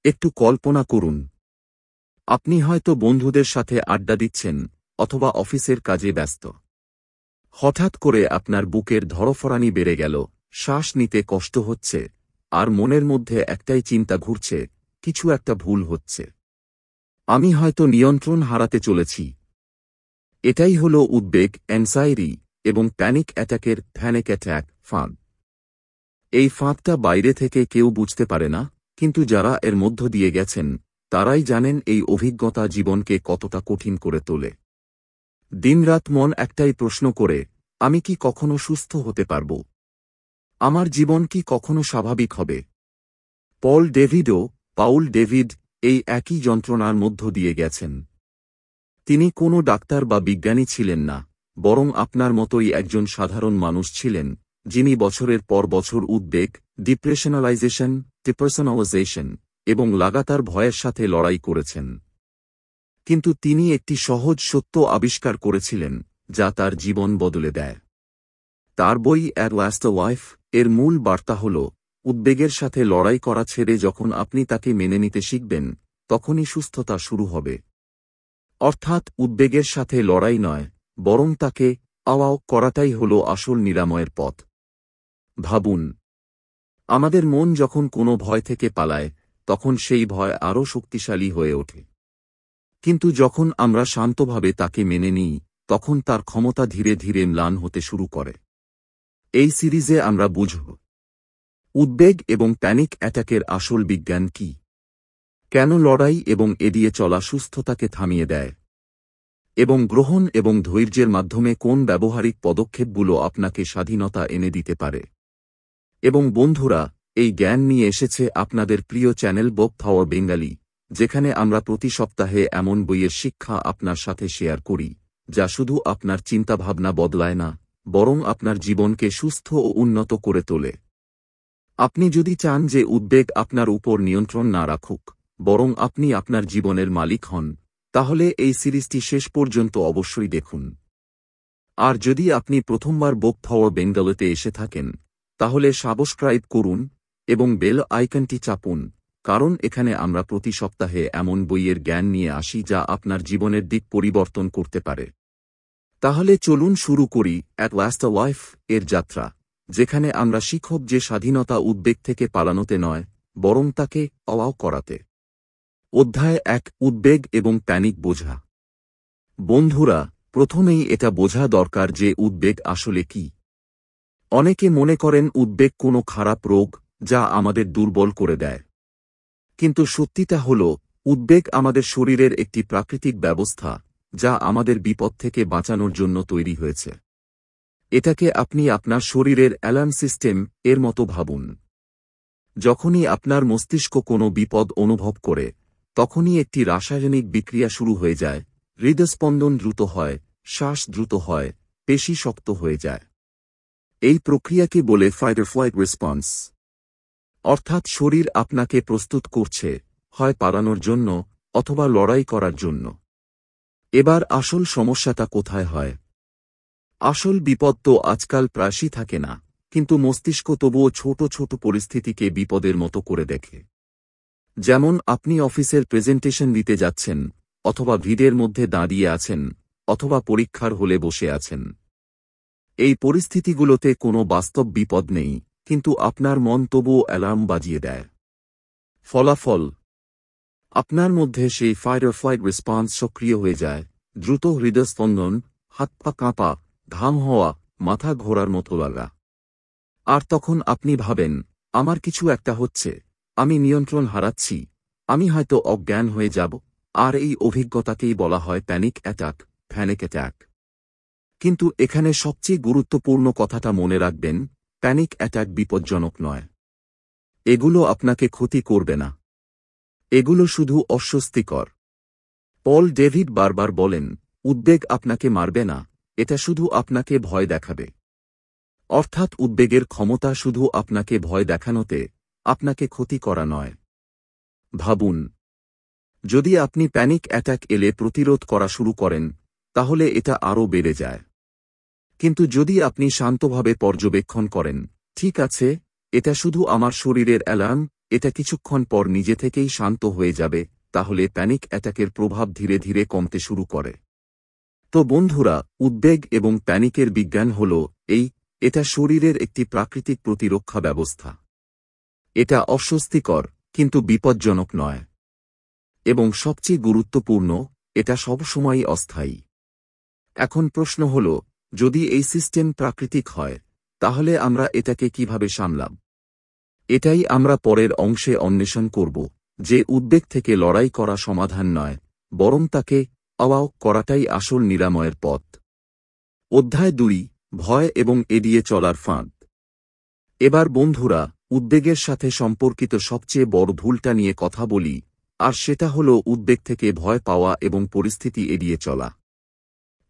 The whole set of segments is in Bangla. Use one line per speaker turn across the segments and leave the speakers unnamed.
একটু কল্পনা করুন, আপনি হয়তো বন্ধুদের সাথে আড্ডা দিচ্ছেন অথবা অফিসের কাজে ব্যস্ত। হঠাৎ করে আপনার বুকের ধড়ফড়ানি বেড়ে গেল, শ্বাস নিতে কষ্ট হচ্ছে, আর মনের মধ্যে একটাই চিন্তা ঘুরছে, কিছু একটা ভুল হচ্ছে। আমি হয়তো নিয়ন্ত্রণ হারাতে চলেছি। এটাই হলো উদ্বেগ, অ্যাংজাইটি এবং প্যানিক অ্যাটাকের ফাঁদ। এই ফাঁদটা বাইরে থেকে কেউ বুঝতে পারে না, কিন্তু যারা এর মধ্য দিয়ে গেছেন তারাই জানেন এই অভিজ্ঞতা জীবনকে কতটা কঠিন করে তোলে। দিনরাত মন একটাই প্রশ্ন করে, আমি কি কখনো সুস্থ হতে পারব? আমার জীবন কি কখনো স্বাভাবিক হবে? পাউল ডেভিড এই একই যন্ত্রণার মধ্য দিয়ে গেছেন। তিনি কোনো ডাক্তার বা বিজ্ঞানী ছিলেন না, বরং আপনার মতোই একজন সাধারণ মানুষ ছিলেন, যিনি বছরের পর বছর উদ্বেগ, ডিপ্রেশনালাইজেশন এবং লাগাতার ভয়ের সাথে লড়াই করেছেন। কিন্তু তিনি একটি সহজ সত্য আবিষ্কার করেছিলেন, যা তার জীবন বদলে দেয়। তার বই অ্যাট লাস্ট আ লাইফ এর মূল বার্তা হল, উদ্বেগের সাথে লড়াই করা ছেড়ে যখন আপনি তাকে মেনে নিতে শিখবেন, তখনই সুস্থতা শুরু হবে। অর্থাৎ উদ্বেগের সাথে লড়াই নয়, বরং তাকে আওয়াও করাটাই হল আসল নিরাময়ের পথ। ভাবুন, আমাদের মন যখন কোনো ভয় থেকে পালায়, তখন সেই ভয় আরও শক্তিশালী হয়ে ওঠে। কিন্তু যখন আমরা শান্তভাবে তাকে মেনে নিই, তখন তার ক্ষমতা ধীরে ধীরে ম্লান হতে শুরু করে। এই সিরিজে আমরা বুঝব উদ্বেগ এবং প্যানিক অ্যাটাকের আসল বিজ্ঞান কি, কেন লড়াই এবং এড়িয়ে চলা সুস্থতাকে থামিয়ে দেয়, এবং গ্রহণ এবং ধৈর্যের মাধ্যমে কোন ব্যবহারিক পদক্ষেপগুলো আপনাকে স্বাধীনতা এনে দিতে পারে। এবং বন্ধুরা, এই জ্ঞান নিয়ে এসেছে আপনাদের প্রিয় চ্যানেল বুক পাওয়ার বেঙ্গলি, যেখানে আমরা প্রতি সপ্তাহে এমন বইয়ের শিক্ষা আপনার সাথে শেয়ার করি, যা শুধু আপনার চিন্তাভাবনা বদলায় না, বরং আপনার জীবনকে সুস্থ ও উন্নত করে তোলে। আপনি যদি চান যে উদ্বেগ আপনার উপর নিয়ন্ত্রণ না রাখুক, বরং আপনি আপনার জীবনের মালিক হন, তাহলে এই সিরিজটি শেষ পর্যন্ত অবশ্যই দেখুন। আর যদি আপনি প্রথমবার বুক পাওয়ার বেঙ্গলিতে এসে থাকেন, তাহলে সাবস্ক্রাইব করুন এবং বেল আইকনটি চাপুন, কারণ এখানে আমরা প্রতি সপ্তাহে এমন বইয়ের জ্ঞান নিয়ে আসি যা আপনার জীবনের দিক পরিবর্তন করতে পারে। তাহলে চলুন শুরু করি অ্যাট লাস্ট আ লাইফ এর যাত্রা, যেখানে আমরা শিখব যে স্বাধীনতা উদ্বেগ থেকে পালানোতে নয়, বরং তাকে অওয়াও করাতে। অধ্যায় 1, উদ্বেগ এবং প্যানিক বোঝা। বন্ধুরা, প্রথমেই এটা বোঝা দরকার যে উদ্বেগ আসলে কি। অনেকে মনে করেন উদ্বেগ কোনো খারাপ রোগ, যা আমাদের দুর্বল করে দেয়। কিন্তু সত্যিটা হল, উদ্বেগ আমাদের শরীরের একটি প্রাকৃতিক ব্যবস্থা, যা আমাদের বিপদ থেকে বাঁচানোর জন্য তৈরি হয়েছে। এটাকে আপনি আপনার শরীরের অ্যালার্ম সিস্টেম এর মতো ভাবুন। যখনই আপনার মস্তিষ্ক কোনো বিপদ অনুভব করে, তখনই একটি রাসায়নিক বিক্রিয়া শুরু হয়ে যায়, হৃদস্পন্দন দ্রুত হয়, শ্বাস দ্রুত হয়, পেশি শক্ত হয়ে যায়। এই প্রক্রিয়াকে বলে ফাইট অর ফ্লাইট রেসপন্স। অর্থাৎ শরীর আপনাকে প্রস্তুত করছে, হয় পালানোর জন্য অথবা লড়াই করার জন্য। এবার আসল সমস্যাটা কোথায় হয়? আসল বিপদ তো আজকাল প্রায়শই থাকে না, কিন্তু মস্তিষ্ক তবুও ছোট ছোট পরিস্থিতিকে বিপদের মতো করে দেখে। যেমন আপনি অফিসের প্রেজেন্টেশন দিতে যাচ্ছেন, অথবা ভিড়ের মধ্যে দাঁড়িয়ে আছেন, অথবা পরীক্ষার হলে বসে আছেন। এই পরিস্থিতিগুলোতে কোনো বাস্তব বিপদ নেই, কিন্তু আপনার মন তবুও অ্যালার্ম বাজিয়ে দেয়। ফলাফল, আপনার মধ্যে সেই ফাইট অর ফ্লাইট রেসপন্স সক্রিয় হয়ে যায়, দ্রুত হৃদস্পন্দন, হাত পা কাঁপা, ঘাম হওয়া, মাথা ঘোরার মতো লাগা। আর তখন আপনি ভাবেন, আমার কিছু একটা হচ্ছে, আমি নিয়ন্ত্রণ হারাচ্ছি, আমি হয়তো অজ্ঞান হয়ে যাব। আর এই অভিজ্ঞতাকেই বলা হয় প্যানিক অ্যাটাক। কিন্তু এখানে সবচেয়ে গুরুত্বপূর্ণ কথাটা মনে রাখবেন, প্যানিক অ্যাটাক বিপজ্জনক নয়। এগুলো আপনাকে ক্ষতি করবে না। এগুলো শুধু অস্বস্তিকর। পল ডেভিড বারবার বলেন, উদ্বেগ আপনাকে মারবে না, এটা শুধু আপনাকে ভয় দেখাবে। অর্থাৎ উদ্বেগের ক্ষমতা শুধু আপনাকে ভয় দেখানোতে, আপনাকে ক্ষতি করা নয়। ভাবুন, যদি আপনি প্যানিক অ্যাটাক এলে প্রতিরোধ করা শুরু করেন, তাহলে এটা আরও বেড়ে যায়। কিন্তু যদি আপনি শান্তভাবে পর্যবেক্ষণ করেন, ঠিক আছে, এটা শুধু আমার শরীরের অ্যালার্ম, এটা কিছুক্ষণ পর নিজে থেকেই শান্ত হয়ে যাবে, তাহলে প্যানিক অ্যাটাকের প্রভাব ধীরে ধীরে কমতে শুরু করে। তো বন্ধুরা, উদ্বেগ এবং প্যানিকের বিজ্ঞান হল এটা শরীরের একটি প্রাকৃতিক প্রতিরক্ষা ব্যবস্থা। এটা অস্বস্তিকর, কিন্তু বিপজ্জনক নয়। এবং সবচেয়ে গুরুত্বপূর্ণ, এটা সবসময়ই অস্থায়ী। এখন প্রশ্ন হল, যদি এই সিস্টেম প্রাকৃতিক হয়, তাহলে আমরা এটাকে কিভাবে সামলাব? এটাই আমরা পরের অংশে অন্বেষণ করব, যে উদ্বেগ থেকে লড়াই করা সমাধান নয়, বরং তাকে অ্যাওয়াক করাটাই আসল নিরাময়ের পথ। অধ্যায় 2, ভয় এবং এড়িয়ে চলার ফাঁদ। এবার বন্ধুরা, উদ্বেগের সাথে সম্পর্কিত সবচেয়ে বড় ভুলটা নিয়ে কথা বলি, আর সেটা হল উদ্বেগ থেকে ভয় পাওয়া এবং পরিস্থিতি এড়িয়ে চলা।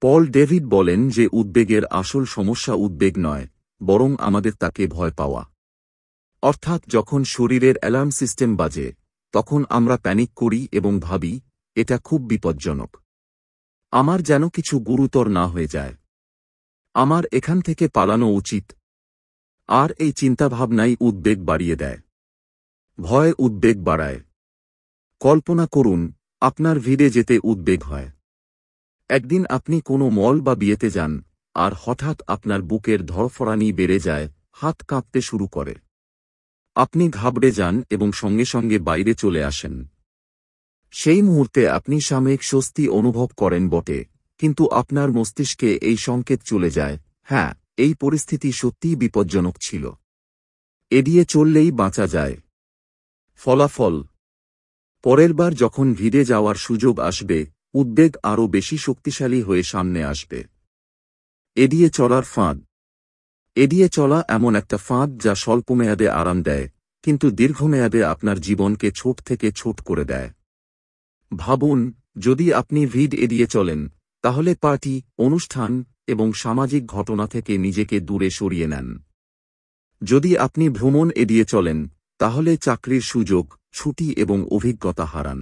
পল ডেভিড বলেন যে উদ্বেগের আসল সমস্যা উদ্বেগ নয়, বরং আমাদের তাকে ভয় পাওয়া। অর্থাৎ যখন শরীরের অ্যালার্ম সিস্টেম বাজে, তখন আমরা প্যানিক করি এবং ভাবি, এটা খুব বিপজ্জনক। আমার যেন কিছু গুরুতর না হয়ে যায়। আমার এখান থেকে পালানো উচিত। আর এই চিন্তাভাবনাই উদ্বেগ বাড়িয়ে দেয়। ভয় উদ্বেগ বাড়ায়। কল্পনা করুন, আপনার ভিড়ে যেতে উদ্বেগ হয়। একদিন আপনি কোনো মল বা বিয়েতে যান, আর হঠাৎ আপনার বুকের ধড়ফড়ানি বেড়ে যায়, হাত কাঁপতে শুরু করে। আপনি ঘাবড়ে যান এবং সঙ্গে সঙ্গে বাইরে চলে আসেন। সেই মুহূর্তে আপনি সাময়িক স্বস্তি অনুভব করেন বটে, কিন্তু আপনার মস্তিষ্কে এই সংকেত চলে যায়, হ্যাঁ, এই পরিস্থিতি সত্যিই বিপজ্জনক ছিল। এড়িয়ে চললেই বাঁচা যায়। ফলাফল: পরের বার যখন ভিড়ে যাওয়ার সুযোগ আসবে, উদ্বেগ আরও বেশি শক্তিশালী হয়ে সামনে আসবে। এড়িয়ে চলার ফাঁদ। এড়িয়ে চলা এমন একটা ফাঁদ যা স্বল্পমেয়াদে আরাম দেয়, কিন্তু দীর্ঘমেয়াদে আপনার জীবনকে ছোট থেকে ছোট করে দেয়। ভাবুন, যদি আপনি ভিড় এড়িয়ে চলেন, তাহলে পার্টি, অনুষ্ঠান এবং সামাজিক ঘটনা থেকে নিজেকে দূরে সরিয়ে নেন। যদি আপনি ভ্রমণ এড়িয়ে চলেন, তাহলে চাকরির সুযোগ, ছুটি এবং অভিজ্ঞতা হারান।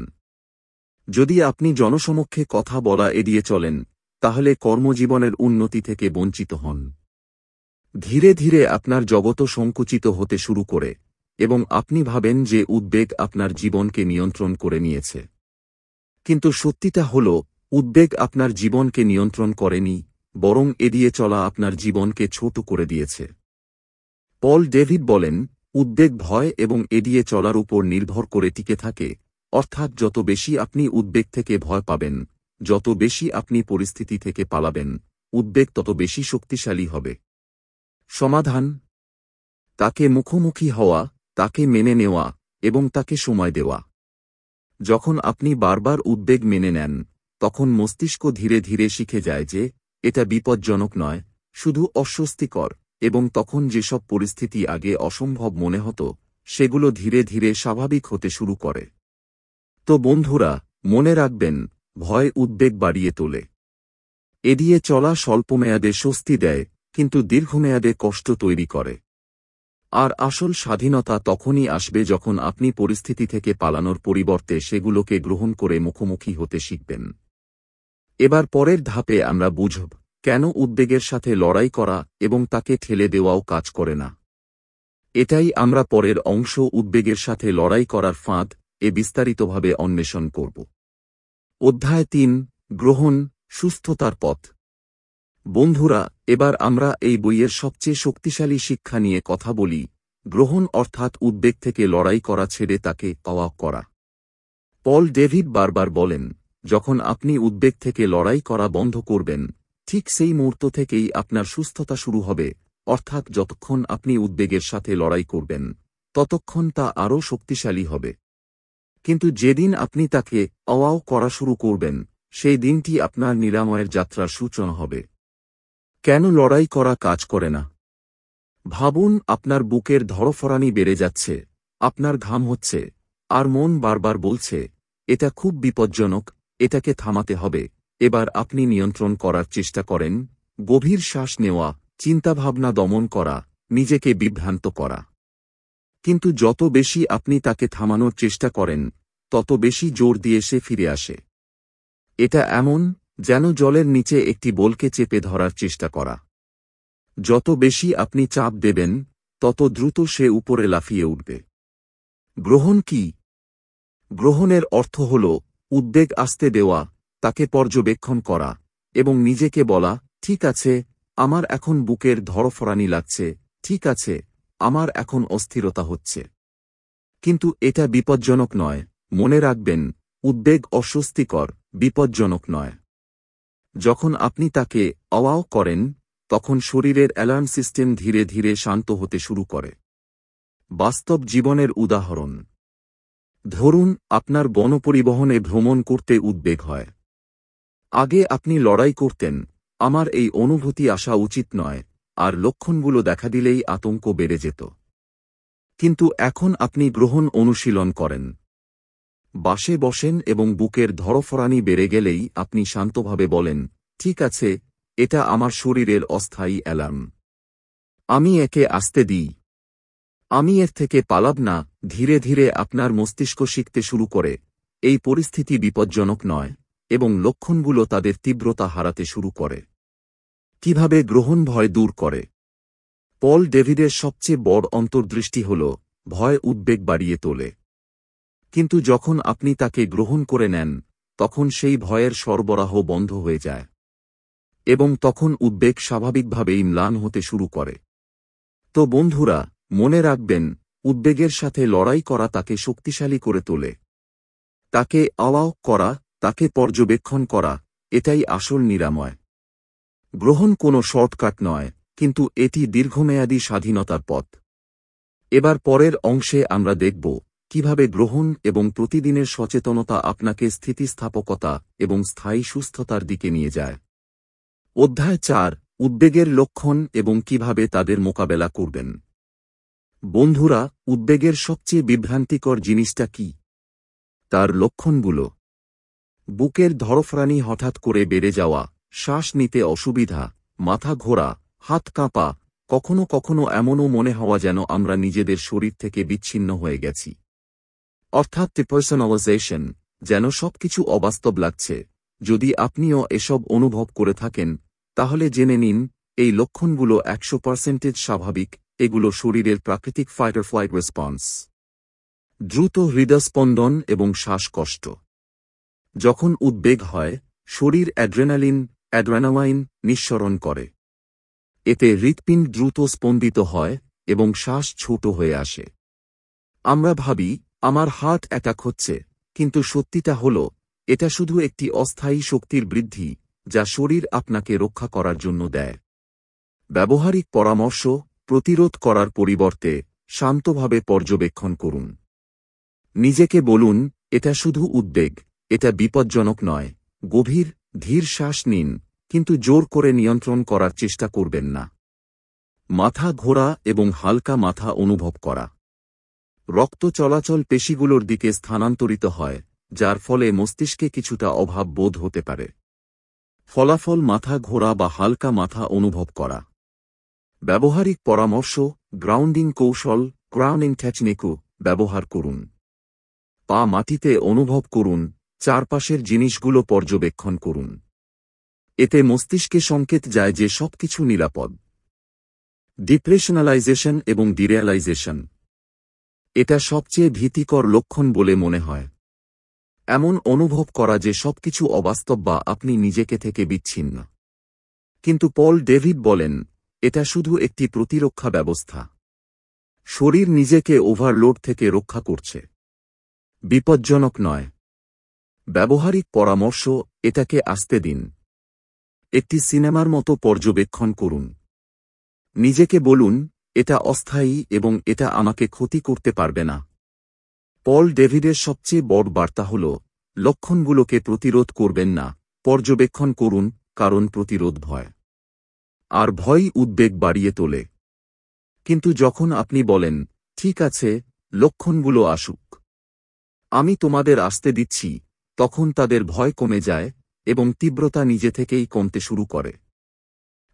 যদি আপনি জনসমক্ষে কথা বলা এড়িয়ে চলেন, তাহলে কর্মজীবনের উন্নতি থেকে বঞ্চিত হন। ধীরে ধীরে আপনার জগৎ সংকুচিত হতে শুরু করে, এবং আপনি ভাবেন যে উদ্বেগ আপনার জীবনকে নিয়ন্ত্রণ করে নিয়েছে। কিন্তু সত্যিটা হল, উদ্বেগ আপনার জীবনকে নিয়ন্ত্রণ করেনি, বরং এড়িয়ে চলা আপনার জীবনকে ছোট করে দিয়েছে। পল ডেভিড বলেন, উদ্বেগ ভয় এবং এড়িয়ে চলার উপর নির্ভর করে টিকে থাকে, অর্থাৎ যত বেশি আপনি উদ্বেগ থেকে ভয় পাবেন, যত বেশি আপনি পরিস্থিতি থেকে পালাবেন, উদ্বেগ তত বেশি শক্তিশালী হবে। সমাধান: তাকে মুখোমুখি হওয়া, তাকে মেনে নেওয়া, এবং তাকে সময় দেওয়া। যখন আপনি বারবার উদ্বেগ মেনে নেন, তখন মস্তিষ্ক ধীরে ধীরে শিখে যায় যে এটা বিপজ্জনক নয়, শুধু অস্বস্তিকর, এবং তখন যেসব পরিস্থিতি আগে অসম্ভব মনে হতো, সেগুলো ধীরে ধীরে স্বাভাবিক হতে শুরু করে। তো বন্ধুরা, মনে রাখবেন, ভয় উদ্বেগ বাড়িয়ে তোলে। এড়িয়ে চলা স্বল্পমেয়াদে স্বস্তি দেয়, কিন্তু দীর্ঘমেয়াদে কষ্ট তৈরি করে। আর আসল স্বাধীনতা তখনই আসবে যখন আপনি পরিস্থিতি থেকে পালানোর পরিবর্তে সেগুলোকে গ্রহণ করে মুখোমুখি হতে শিখবেন। এবার পরের ধাপে আমরা বুঝব কেন উদ্বেগের সাথে লড়াই করা এবং তাকে ঠেলে দেওয়াও কাজ করে না। এটাই আমরা পরের অংশ, উদ্বেগের সাথে লড়াই করার ফাঁদ, বিস্তারিতভাবে অন্বেষণ করব। অধ্যায় 3, গ্রহণ, সুস্থতার পথ। বন্ধুরা, এবার আমরা এই বইয়ের সবচেয়ে শক্তিশালী শিক্ষা নিয়ে কথা বলি, গ্রহণ, অর্থাৎ উদ্বেগ থেকে লড়াই করা ছেড়ে তাকে অ্যাওয়াক করা। পল ডেভিড বারবার বলেন, যখন আপনি উদ্বেগ থেকে লড়াই করা বন্ধ করবেন, ঠিক সেই মুহূর্ত থেকেই আপনার সুস্থতা শুরু হবে, অর্থাৎ যতক্ষণ আপনি উদ্বেগের সাথে লড়াই করবেন, ততক্ষণ তা আরও শক্তিশালী হবে। কিন্তু যেদিন আপনি তাকে অ্যাওয়াক করা শুরু করবেন, সেই দিনটি আপনার নিরাময়ের যাত্রার সূচনা হবে। কেন লড়াই করা কাজ করে না? ভাবুন, আপনার বুকের ধড়ফড়ানি বেড়ে যাচ্ছে, আপনার ঘাম হচ্ছে, আর মন বারবার বলছে, এটা খুব বিপজ্জনক, এটাকে থামাতে হবে। এবার আপনি নিয়ন্ত্রণ করার চেষ্টা করেন, গভীর শ্বাস নেওয়া, চিন্তাভাবনা দমন করা, নিজেকে বিভ্রান্ত করা। কিন্তু যত বেশি আপনি তাকে থামানোর চেষ্টা করেন, তত বেশি জোর দিয়ে সে ফিরে আসে। এটা এমন যেন জলের নিচে একটি বোলকে চেপে ধরার চেষ্টা করা। যত বেশি আপনি চাপ দেবেন, তত দ্রুত সে উপরে লাফিয়ে উঠবে। গ্রহণ কি? গ্রহণের অর্থ হল উদ্বেগ আসতে দেওয়া, তাকে পর্যবেক্ষণ করা, এবং নিজেকে বলা, ঠিক আছে, আমার এখন বুকের ধড়ফড়ানি লাগছে, ঠিক আছে, আমার এখন অস্থিরতা হচ্ছে। কিন্তু এটা বিপজ্জনক নয়, মনে রাখবেন, উদ্বেগ অস্বস্তিকর, বিপজ্জনক নয়। যখন আপনি তাকে অওয়াও করেন, তখন শরীরের অ্যালার্ম সিস্টেম ধীরে ধীরে শান্ত হতে শুরু করে। বাস্তব জীবনের উদাহরণ। ধরুন আপনার গণপরিবহনে ভ্রমণ করতে উদ্বেগ হয়। আগে আপনি লড়াই করতেন, আমার এই অনুভূতি আসা উচিত নয়, আর লক্ষণগুলো দেখা দিলেই আতঙ্ক বেড়ে যেত। কিন্তু এখন আপনি গ্রহণ অনুশীলন করেন। বাসে বসেন এবং বুকের ধড়ফড়ানি বেড়ে গেলেই আপনি শান্তভাবে বলেন, ঠিক আছে, এটা আমার শরীরের অস্থায়ী অ্যালার্ম। আমি একে আসতে দিই। আমি এর থেকে পালাব না। ধীরে ধীরে আপনার মস্তিষ্ক শিখতে শুরু করে, এই পরিস্থিতি বিপজ্জনক নয়, এবং লক্ষণগুলো তাদের তীব্রতা হারাতে শুরু করে। কিভাবে গ্রহণ ভয় দূর করে? পল ডেভিডের সবচেয়ে বড় অন্তর্দৃষ্টি হল, ভয় উদ্বেগ বাড়িয়ে তোলে। কিন্তু যখন আপনি তাকে গ্রহণ করে নেন, তখন সেই ভয়ের সরবরাহ বন্ধ হয়ে যায়। এবং তখন উদ্বেগ স্বাভাবিকভাবেই ম্লান হতে শুরু করে। তো বন্ধুরা, মনে রাখবেন, উদ্বেগের সাথে লড়াই করা তাকে শক্তিশালী করে তোলে। তাকে অওয়াও করা, তাকে পর্যবেক্ষণ করা, এটাই আসল নিরাময়। গ্রহণ কোনো শর্টকাট নয়, কিন্তু এটি দীর্ঘমেয়াদী স্বাধীনতার পথ। এবার পরের অংশে আমরা দেখব কিভাবে গ্রহণ এবং প্রতিদিনের সচেতনতা আপনাকে স্থিতিস্থাপকতা এবং স্থায়ী সুস্থতার দিকে নিয়ে যায়। অধ্যায় 4, উদ্বেগের লক্ষণ এবং কিভাবে তাদের মোকাবেলা করবেন। বন্ধুরা, উদ্বেগের সবচেয়ে বিভ্রান্তিকর জিনিসটা কি? তার লক্ষণগুলো। বুকের ধড়ফড়ানি হঠাৎ করে বেড়ে যাওয়া, শ্বাস নিতে অসুবিধা, মাথা ঘোরা, হাত কাঁপা, কখনো কখনো এমনও মনে হওয়া যেন আমরা নিজেদের শরীর থেকে বিচ্ছিন্ন হয়ে গেছি। অর্থাৎ ডিপার্সোনালাইজেশন, যেন সবকিছু অবাস্তব লাগছে। যদি আপনিও এসব অনুভব করে থাকেন, তাহলে জেনে নিন, এই লক্ষণগুলো 100% স্বাভাবিক। এগুলো শরীরের প্রাকৃতিক ফাইট অর ফ্লাইট রেসপন্স। দ্রুত হৃদস্পন্দন এবং শ্বাসকষ্ট। যখন উদ্বেগ হয়, শরীর অ্যাড্রেনালাইন নিঃসরণ করে। এতে হৃৎপিণ্ড দ্রুত স্পন্দিত হয় এবং শ্বাস ছোট হয়ে আসে। আমরা ভাবি, আমার হার্ট অ্যাটাক হচ্ছে, কিন্তু সত্যিটা হল, এটা শুধু একটি অস্থায়ী শক্তির বৃদ্ধি, যা শরীর আপনাকে রক্ষা করার জন্য দেয়। ব্যবহারিক পরামর্শ: প্রতিরোধ করার পরিবর্তে শান্তভাবে পর্যবেক্ষণ করুন। নিজেকে বলুন, এটা শুধু উদ্বেগ, এটা বিপজ্জনক নয়। গভীর, ধীর শ্বাস নিন, কিন্তু জোর করে নিয়ন্ত্রণ করার চেষ্টা করবেন না। মাথা ঘোরা এবং হালকা মাথা অনুভব করা। রক্ত চলাচল পেশিগুলোর দিকে স্থানান্তরিত হয়, যার ফলে মস্তিষ্কে কিছুটা অভাব বোধ হতে পারে। ফলাফল: মাথা ঘোরা বা হালকা মাথা অনুভব করা। ব্যবহারিক পরামর্শ: গ্রাউন্ডিং কৌশল, গ্রাউন্ডিং টেকনিকও ব্যবহার করুন। পা মাটিতে অনুভব করুন, চারপাশের জিনিসগুলো পর্যবেক্ষণ করুন। এতে মস্তিষ্কে সংকেত যায় যে সবকিছু নিরাপদ। ডিপ্রেশনালাইজেশন এবং ডিরিয়ালাইজেশন। এটা সবচেয়ে ভীতিকর লক্ষণ বলে মনে হয়। এমন অনুভব করা যে সবকিছু অবাস্তব বা আপনি নিজেকে থেকে বিচ্ছিন্ন। কিন্তু পল ডেভিড বলেন, এটা শুধু একটি প্রতিরক্ষা ব্যবস্থা। শরীর নিজেকে ওভারলোড থেকে রক্ষা করছে। বিপজ্জনক নয়। ব্যবহারিক পরামর্শ: এটাকে আসতে দিন। একটি সিনেমার মতো পর্যবেক্ষণ করুন। নিজেকে বলুন, এটা অস্থায়ী এবং এটা আমাকে ক্ষতি করতে পারবে না। পল ডেভিডের সবচেয়ে বড় বার্তা হল, লক্ষণগুলোকে প্রতিরোধ করবেন না, পর্যবেক্ষণ করুন, কারণ প্রতিরোধ ভয়। আর ভয়ই উদ্বেগ বাড়িয়ে তোলে। কিন্তু যখন আপনি বলেন, ঠিক আছে, লক্ষণগুলো আসুক, আমি তোমাদের আসতে দিচ্ছি, তখন তাদের ভয় কমে যায় এবং তীব্রতা নিজে থেকেই কমতে শুরু করে।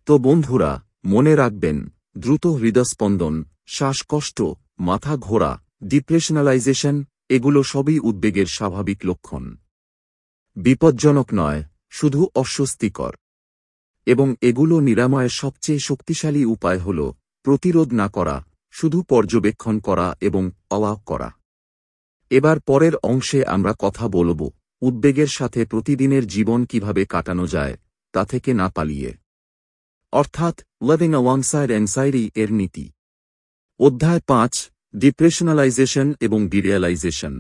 তো বন্ধুরা, মনে রাখবেন, দ্রুত হৃদস্পন্দন, শ্বাসকষ্ট, মাথা ঘোরা, ডিপ্রেশনালাইজেশন, এগুলো সবই উদ্বেগের স্বাভাবিক লক্ষণ। বিপজ্জনক নয়, শুধু অস্বস্তিকর। এবং এগুলো নিরাময়ের সবচেয়ে শক্তিশালী উপায় হল প্রতিরোধ না করা, শুধু পর্যবেক্ষণ করা এবং অবাক করা। এবার পরের অংশে আমরা কথা বলব উদ্বেগের সাথে প্রতিদিনের জীবন কিভাবে কাটানো যায় তা থেকে না পালিয়ে, অর্থাৎ লিভিং অ্যালংসাইড অ্যাংজাইটি এর নীতি। অধ্যায় 5, ডিপ্রেশনালাইজেশন এবং ডিরিয়ালাইজেশন।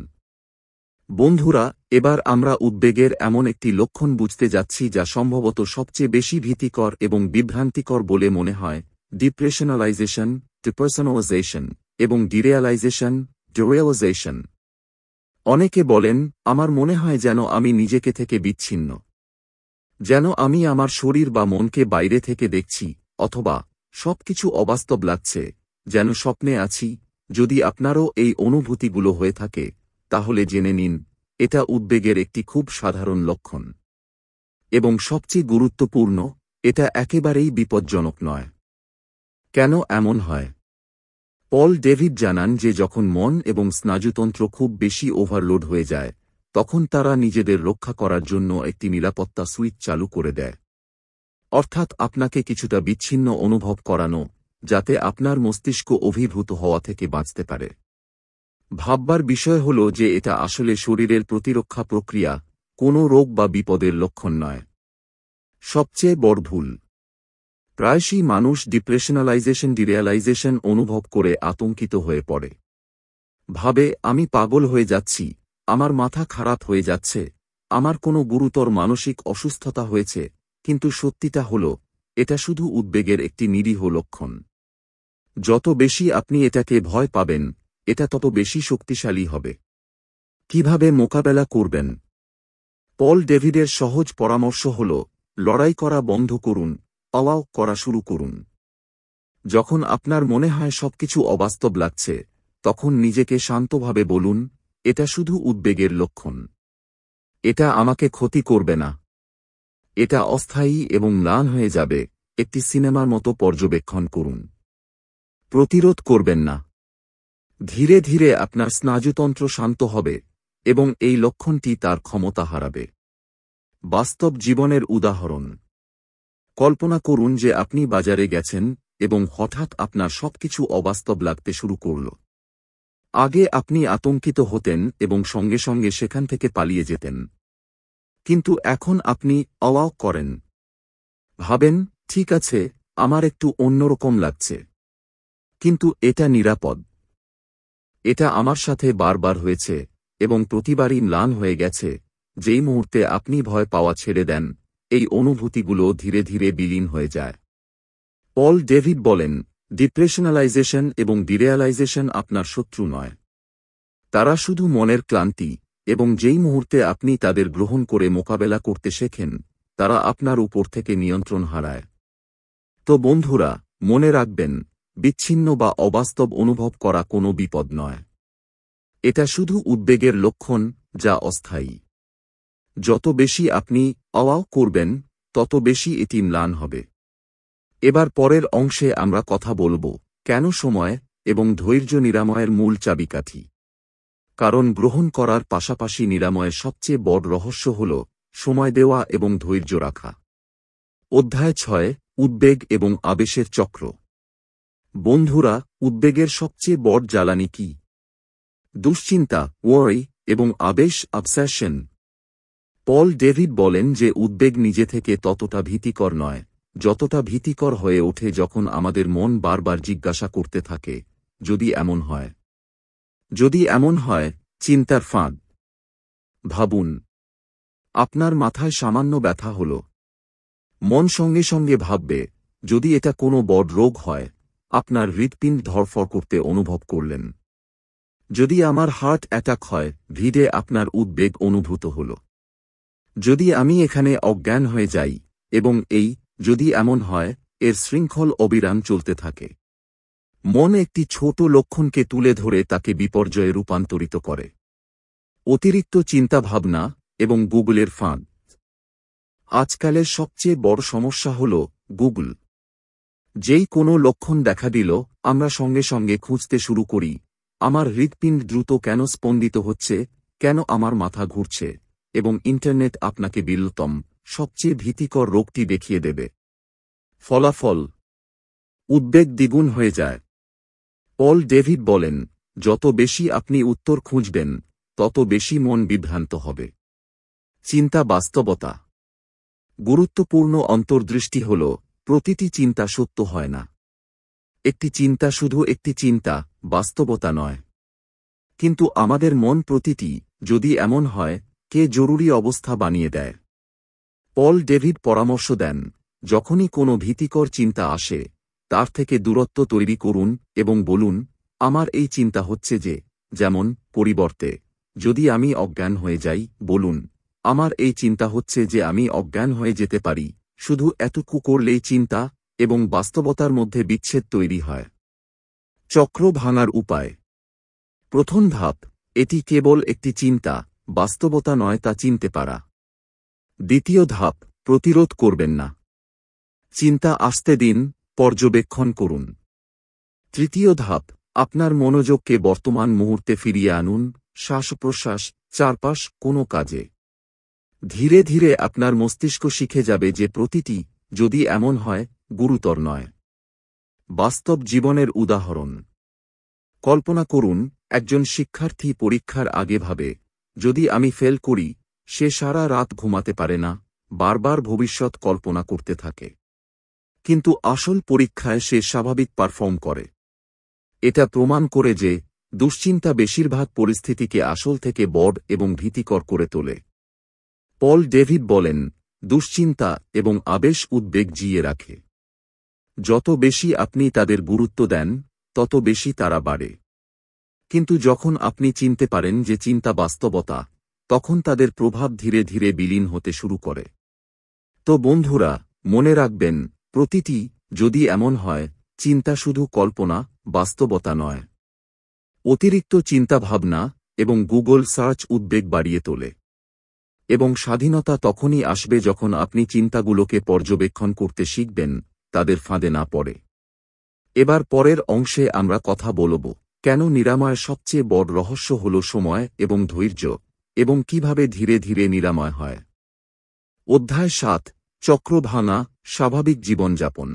বন্ধুরা, এবার আমরা উদ্বেগের এমন একটি লক্ষণ বুঝতে যাচ্ছি যা সম্ভবত সবচেয়ে বেশি ভীতিকর এবং বিভ্রান্তিকর বলে মনে হয়: ডিপ্রেশনালাইজেশন, ডিপার্সোনালাইজেশন এবং ডিরিয়ালাইজেশন, ডিরিয়ালাইজেশন। অনেকে বলেন, আমার মনে হয় যেন আমি নিজেকে থেকে বিচ্ছিন্ন, যেন আমি আমার শরীর বা মনকে বাইরে থেকে দেখছি, অথবা সবকিছু অবাস্তব লাগছে, যেন স্বপ্নে আছি। যদি আপনারও এই অনুভূতিগুলো হয়ে থাকে, তাহলে জেনে নিন, এটা উদ্বেগের একটি খুব সাধারণ লক্ষণ। এবং সবচেয়ে গুরুত্বপূর্ণ, এটা একেবারেই বিপজ্জনক নয়। কেন এমন হয়? পল ডেভিড জানান যে যখন মন এবং স্নায়ুতন্ত্র খুব বেশি ওভারলোড হয়ে যায়, তখন তারা নিজেদের রক্ষা করার জন্য একটি নিরাপত্তা সুইচ চালু করে দেয়। অর্থাৎ আপনাকে কিছুটা বিচ্ছিন্ন অনুভব করানো, যাতে আপনার মস্তিষ্ক অভিভূত হওয়া থেকে বাঁচতে পারে। ভাববার বিষয় হল যে এটা আসলে শরীরের প্রতিরক্ষা প্রক্রিয়া, কোনো রোগ বা বিপদের লক্ষণ নয়। সবচেয়ে বড় ভুল। প্রায়শই মানুষ ডিপ্রেশনালাইজেশন ডিরিয়ালাইজেশন অনুভব করে আতঙ্কিত হয়ে পড়ে। ভাবে, আমি পাগল হয়ে যাচ্ছি, আমার মাথা খারাপ হয়ে যাচ্ছে, আমার কোনো গুরুতর মানসিক অসুস্থতা হয়েছে। কিন্তু সত্যিটা হল, এটা শুধু উদ্বেগের একটি নিরীহ লক্ষণ। যত বেশি আপনি এটাকে ভয় পাবেন, এটা তত বেশি শক্তিশালী হবে। কিভাবে মোকাবেলা করবেন? পল ডেভিডের সহজ পরামর্শ হল, লড়াই করা বন্ধ করুন, অ্যালাউ করা শুরু করুন। যখন আপনার মনে হয় সবকিছু অবাস্তব লাগছে, তখন নিজেকে শান্তভাবে বলুন, এটা শুধু উদ্বেগের লক্ষণ। এটা আমাকে ক্ষতি করবে না। এটা অস্থায়ী এবং ম্লান হয়ে যাবে। একটি সিনেমার মতো পর্যবেক্ষণ করুন। প্রতিরোধ করবেন না। ধীরে ধীরে আপনার স্নায়ুতন্ত্র শান্ত হবে এবং এই লক্ষণটি তার ক্ষমতা হারাবে। বাস্তব জীবনের উদাহরণ। কল্পনা করুন যে আপনি বাজারে গেছেন এবং হঠাৎ আপনার সবকিছু অবাস্তব লাগতে শুরু করল। আগে আপনি আতঙ্কিত হতেন এবং সঙ্গে সঙ্গে সেখান থেকে পালিয়ে যেতেন। কিন্তু এখন আপনি অ্যালাউ করেন। ভাবেন, ঠিক আছে, আমার একটু অন্যরকম লাগছে। কিন্তু এটা নিরাপদ। এটা আমার সাথে বারবার হয়েছে এবং প্রতিবারই ম্লান হয়ে গেছে। যেই মুহূর্তে আপনি ভয় পাওয়া ছেড়ে দেন, এই অনুভূতিগুলো ধীরে ধীরে বিলীন হয়ে যায়। পল ডেভিড বলেন, ডিপ্রেশনালাইজেশন এবং ডিরিয়ালাইজেশন আপনার শত্রু নয়। তারা শুধু মনের ক্লান্তি, এবং যেই মুহূর্তে আপনি তাদের গ্রহণ করে মোকাবেলা করতে শেখেন, তারা আপনার উপর থেকে নিয়ন্ত্রণ হারায়। তো বন্ধুরা, মনে রাখবেন, বিচ্ছিন্ন বা অবাস্তব অনুভব করা কোনো বিপদ নয়। এটা শুধু উদ্বেগের লক্ষণ, যা অস্থায়ী। যত বেশি আপনি অ্যালাউ করবেন, তত বেশি এটি ম্লান হবে। এবার পরের অংশে আমরা কথা বলব, কেন সময় এবং ধৈর্য নিরাময়ের মূল চাবিকাঠি। কারণ গ্রহণ করার পাশাপাশি নিরাময়ের সবচেয়ে বড় রহস্য হল সময় দেওয়া এবং ধৈর্য রাখা। অধ্যায় 6, উদ্বেগ এবং আবেশের চক্র। বন্ধুরা, উদ্বেগের সবচেয়ে বড় জ্বালানি কি? দুশ্চিন্তা, ওয়ারি, এবং আবেশ, অবসেশন। পল ডেভিড বলেন যে উদ্বেগ নিজে থেকে ততটা ভীতিকর নয়, যতটা ভীতিকর হয়ে ওঠে যখন আমাদের মন বারবার জিজ্ঞাসা করতে থাকে, যদি এমন হয়। যদি এমন হয়, চিন্তার ফাঁদ। ভাবুন, আপনার মাথায় সামান্য ব্যথা হল। মন সঙ্গে সঙ্গে ভাববে, যদি এটা কোনো বড় রোগ হয়। আপনার হৃৎপিণ্ড ধড়ফড় করতে অনুভব করলেন। যদি আমার হার্ট অ্যাটাক হয়, ভিড়ে আপনার উদ্বেগ অনুভূত হল। যদি আমি এখানে অজ্ঞান হয়ে যাই, এবং এই যদি এমন হয়, এর শৃঙ্খল অবিরাম চলতে থাকে। মন একটি ছোট লক্ষণকে তুলে ধরে তাকে বিপর্যয়ে রূপান্তরিত করে। অতিরিক্ত চিন্তাভাবনা এবং গুগলের ফাঁদ। আজকালের সবচেয়ে বড় সমস্যা হল গুগল। যেই কোনো লক্ষণ দেখা দিল, আমরা সঙ্গে সঙ্গে খুঁজতে শুরু করি। আমার হৃৎপিণ্ড দ্রুত কেন স্পন্দিত হচ্ছে, কেন আমার মাথা ঘুরছে, এবং ইন্টারনেট আপনাকে বিরলতম, সবচেয়ে ভীতিকর রোগটি দেখিয়ে দেবে। ফলাফল, উদ্বেগ দ্বিগুণ হয়ে যায়। পল ডেভিড বলেন, যত বেশি আপনি উত্তর খুঁজবেন, তত বেশি মন বিভ্রান্ত হবে। চিন্তা বাস্তবতা। গুরুত্বপূর্ণ অন্তর্দৃষ্টি হল, প্রতিটি চিন্তা সত্য হয় না। একটি চিন্তা শুধু একটি চিন্তা, বাস্তবতা নয়। কিন্তু আমাদের মন প্রতিটি, যদি এমন হয়, কে জরুরি অবস্থা বানিয়ে দেয়। পল ডেভিড পরামর্শ দেন, যখনই কোনো ভীতিকর চিন্তা আসে, তার থেকে দূরত্ব তৈরি করুন এবং বলুন, আমার এই চিন্তা হচ্ছে যে, যেমন, পরিবর্তে, যদি আমি অজ্ঞান হয়ে যাই, বলুন, আমার এই চিন্তা হচ্ছে যে আমি অজ্ঞান হয়ে যেতে পারি। শুধু এতটুকু করলেই চিন্তা এবং বাস্তবতার মধ্যে বিচ্ছেদ তৈরি হয়। চক্র ভাঙার উপায়। প্রথম ধাপ, এটি কেবল একটি চিন্তা, বাস্তবতা নয় তা চিনতে পারা। দ্বিতীয় ধাপ, প্রতিরোধ করবেন না। চিন্তা আসতে দিন, পর্যবেক্ষণ করুন। তৃতীয় ধাপ, আপনার মনোযোগকে বর্তমান মুহূর্তে ফিরিয়ে আনুন, শ্বাস প্রশ্বাস, চারপাশ, কোনো কাজে। ধীরে ধীরে আপনার মস্তিষ্ক শিখে যাবে যে প্রতিটি, যদি এমন হয়, গুরুতর নয়। বাস্তব জীবনের উদাহরণ। কল্পনা করুন, একজন শিক্ষার্থী পরীক্ষার আগে ভাবে, যদি আমি ফেল করি, সে সারা রাত ঘুমাতে পারে না, বারবার ভবিষ্যৎ কল্পনা করতে থাকে। কিন্তু আসল পরীক্ষায় সে স্বাভাবিক পারফর্ম করে। এটা প্রমাণ করে যে, দুশ্চিন্তা বেশিরভাগ পরিস্থিতিকে আসল থেকে বড় এবং ভীতিকর করে তোলে। পল ডেভিড বলেন, দুশ্চিন্তা এবং আবেশ উদ্বেগ জিয়ে রাখে। যত বেশি আপনি তাদের গুরুত্ব দেন, তত বেশি তারা বাড়ে। কিন্তু যখন আপনি চিনতে পারেন যে চিন্তা বাস্তবতা, তখন তাদের প্রভাব ধীরে ধীরে বিলীন হতে শুরু করে। তো বন্ধুরা, মনে রাখবেন, প্রতিটি, যদি এমন হয়, চিন্তা শুধু কল্পনা, বাস্তবতা নয়। অতিরিক্ত চিন্তাভাবনা এবং গুগল সার্চ উদ্বেগ বাড়িয়ে তোলে। এবং স্বাধীনতা তখনই আসবে যখন আপনি চিন্তাগুলোকে পর্যবেক্ষণ করতে শিখবেন, তাদের ফাঁদে না পড়ে। এবার পরের অংশে আমরা কথা বলব, কেন নিরাময়ের সবচেয়ে বড় রহস্য হল সময় এবং ধৈর্য, এবং কিভাবে ধীরে ধীরে নিরাময় হয়। অধ্যায় ৭, চক্র ভাঙা, স্বাভাবিক জীবনযাপন।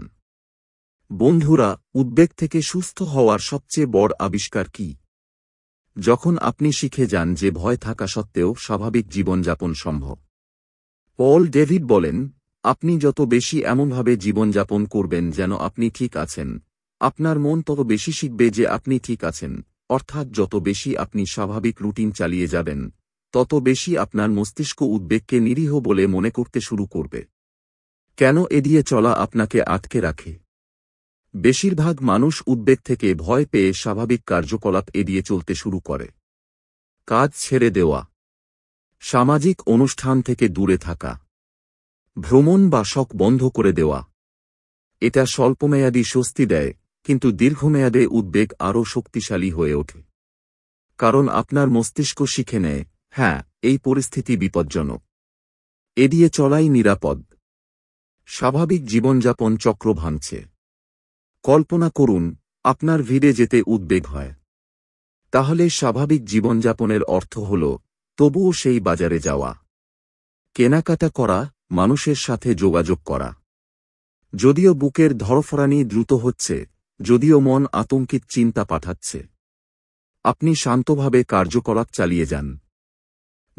বন্ধুরা, উদ্বেগ থেকে সুস্থ হওয়ার সবচেয়ে বড় আবিষ্কার কি? যখন আপনি শিখে যান যে ভয় থাকা সত্ত্বেও স্বাভাবিক জীবনযাপন সম্ভব। পল ডেভিড বলেন, আপনি যত বেশি এমনভাবে জীবনযাপন করবেন যেন আপনি ঠিক আছেন, আপনার মন তত বেশি শিখবে যে আপনি ঠিক আছেন। অর্থাৎ যত বেশি আপনি স্বাভাবিক রুটিন চালিয়ে যাবেন, তত বেশি আপনার মস্তিষ্ক উদ্বেগকে নিরীহ বলে মনে করতে শুরু করবে। কেন এড়িয়ে চলা আপনাকে আটকে রাখে? বেশিরভাগ মানুষ উদ্বেগ থেকে ভয় পেয়ে স্বাভাবিক কার্যকলাপ এড়িয়ে চলতে শুরু করে। কাজ ছেড়ে দেওয়া, সামাজিক অনুষ্ঠান থেকে দূরে থাকা, ভ্রমণ বা শখ বন্ধ করে দেওয়া। এটা স্বল্পমেয়াদী স্বস্তি দেয়, কিন্তু দীর্ঘমেয়াদে উদ্বেগ আরও শক্তিশালী হয়ে ওঠে। কারণ আপনার মস্তিষ্ক শিখে নেয়, হ্যাঁ, এই পরিস্থিতি বিপজ্জনক, এড়িয়ে চলাই নিরাপদ। স্বাভাবিক জীবনযাপন চক্র ভাঙছে। কল্পনা করুন, আপনার ভিড়ে যেতে উদ্বেগ হয়। তাহলে স্বাভাবিক জীবনযাপনের অর্থ হল, তবুও সেই বাজারে যাওয়া, কেনাকাটা করা, মানুষের সাথে যোগাযোগ করা। যদিও বুকের ধড়ফড়ানি দ্রুত হচ্ছে, যদিও মন আতঙ্কিত চিন্তা পাঠাচ্ছে, আপনি শান্তভাবে কার্যকলাপ চালিয়ে যান।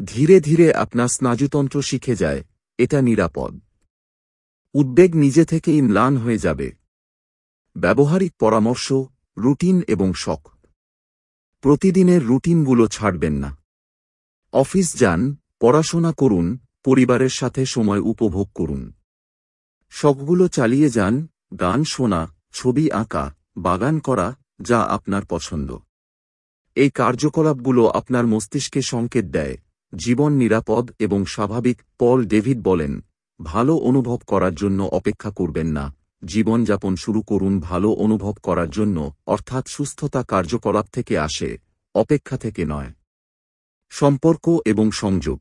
ধীরে ধীরে আপনার স্নায়ুতন্ত্র শিখে যায়, এটা নিরাপদ। উদ্বেগ নিজে থেকেই ম্লান হয়ে যাবে। ব্যবহারিক পরামর্শ, রুটিন এবং শখ। প্রতিদিনের রুটিনগুলো ছাড়বেন না। অফিস যান, পড়াশোনা করুন, পরিবারের সাথে সময় উপভোগ করুন। শখগুলো চালিয়ে যান, গান শোনা, ছবি আঁকা, বাগান করা, যা আপনার পছন্দ। এই কার্যকলাপগুলো আপনার মস্তিষ্কে সংকেত দেয়, জীবন নিরাপদ এবং স্বাভাবিক। পল ডেভিড বলেন, ভালো অনুভব করার জন্য অপেক্ষা করবেন না, জীবনযাপন শুরু করুন ভালো অনুভব করার জন্য। অর্থাৎ সুস্থতা কার্যকলাপ থেকে আসে, অপেক্ষা থেকে নয়। সম্পর্ক এবং সংযোগ।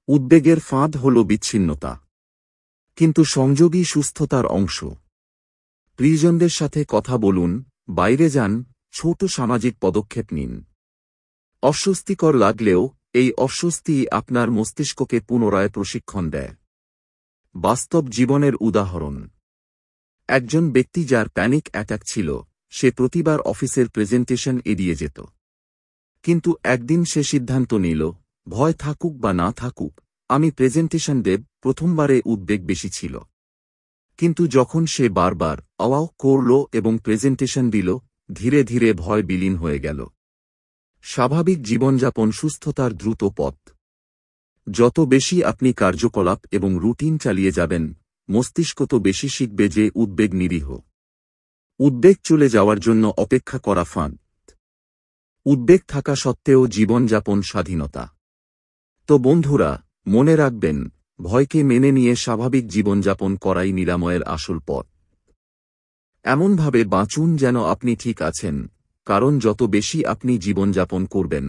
উদ্বেগের ফাঁদ হল বিচ্ছিন্নতা, কিন্তু সংযোগই সুস্থতার অংশ। প্রিয়জনদের সাথে কথা বলুন, বাইরে যান, ছোট সামাজিক পদক্ষেপ নিন। অস্বস্তিকর লাগলেও, এই অস্বস্তি আপনার মস্তিষ্ককে পুনরায় প্রশিক্ষণ দেয়। বাস্তব জীবনের উদাহরণ। একজন ব্যক্তি যার প্যানিক অ্যাটাক ছিল, সে প্রতিবার অফিসের প্রেজেন্টেশন এড়িয়ে যেত। কিন্তু একদিন সে সিদ্ধান্ত নিল, ভয় থাকুক বা না থাকুক, আমি প্রেজেন্টেশন দেব। প্রথমবারে উদ্বেগ বেশি ছিল, কিন্তু যখন সে বারবার আওয়াও করল এবং প্রেজেন্টেশন দিল, ধীরে ধীরে ভয় বিলীন হয়ে গেল। স্বাভাবিক জীবনযাপন সুস্থতার দ্রুত পথ। যত বেশি আপনি কার্যকলাপ এবং রুটিন চালিয়ে যাবেন, মস্তিষ্ক তো বেশি শিখবে যে উদ্বেগ নিরীহ। উদ্বেগ চলে যাওয়ার জন্য অপেক্ষা করা ফাঁদ। উদ্বেগ থাকা সত্ত্বেও জীবনযাপন স্বাধীনতা। তো বন্ধুরা, মনে রাখবেন, ভয়কে মেনে নিয়ে স্বাভাবিক জীবনযাপন করাই নিরাময়ের আসল পথ। এমনভাবে বাঁচুন যেন আপনি ঠিক আছেন, কারণ যত বেশি আপনি জীবনযাপন করবেন,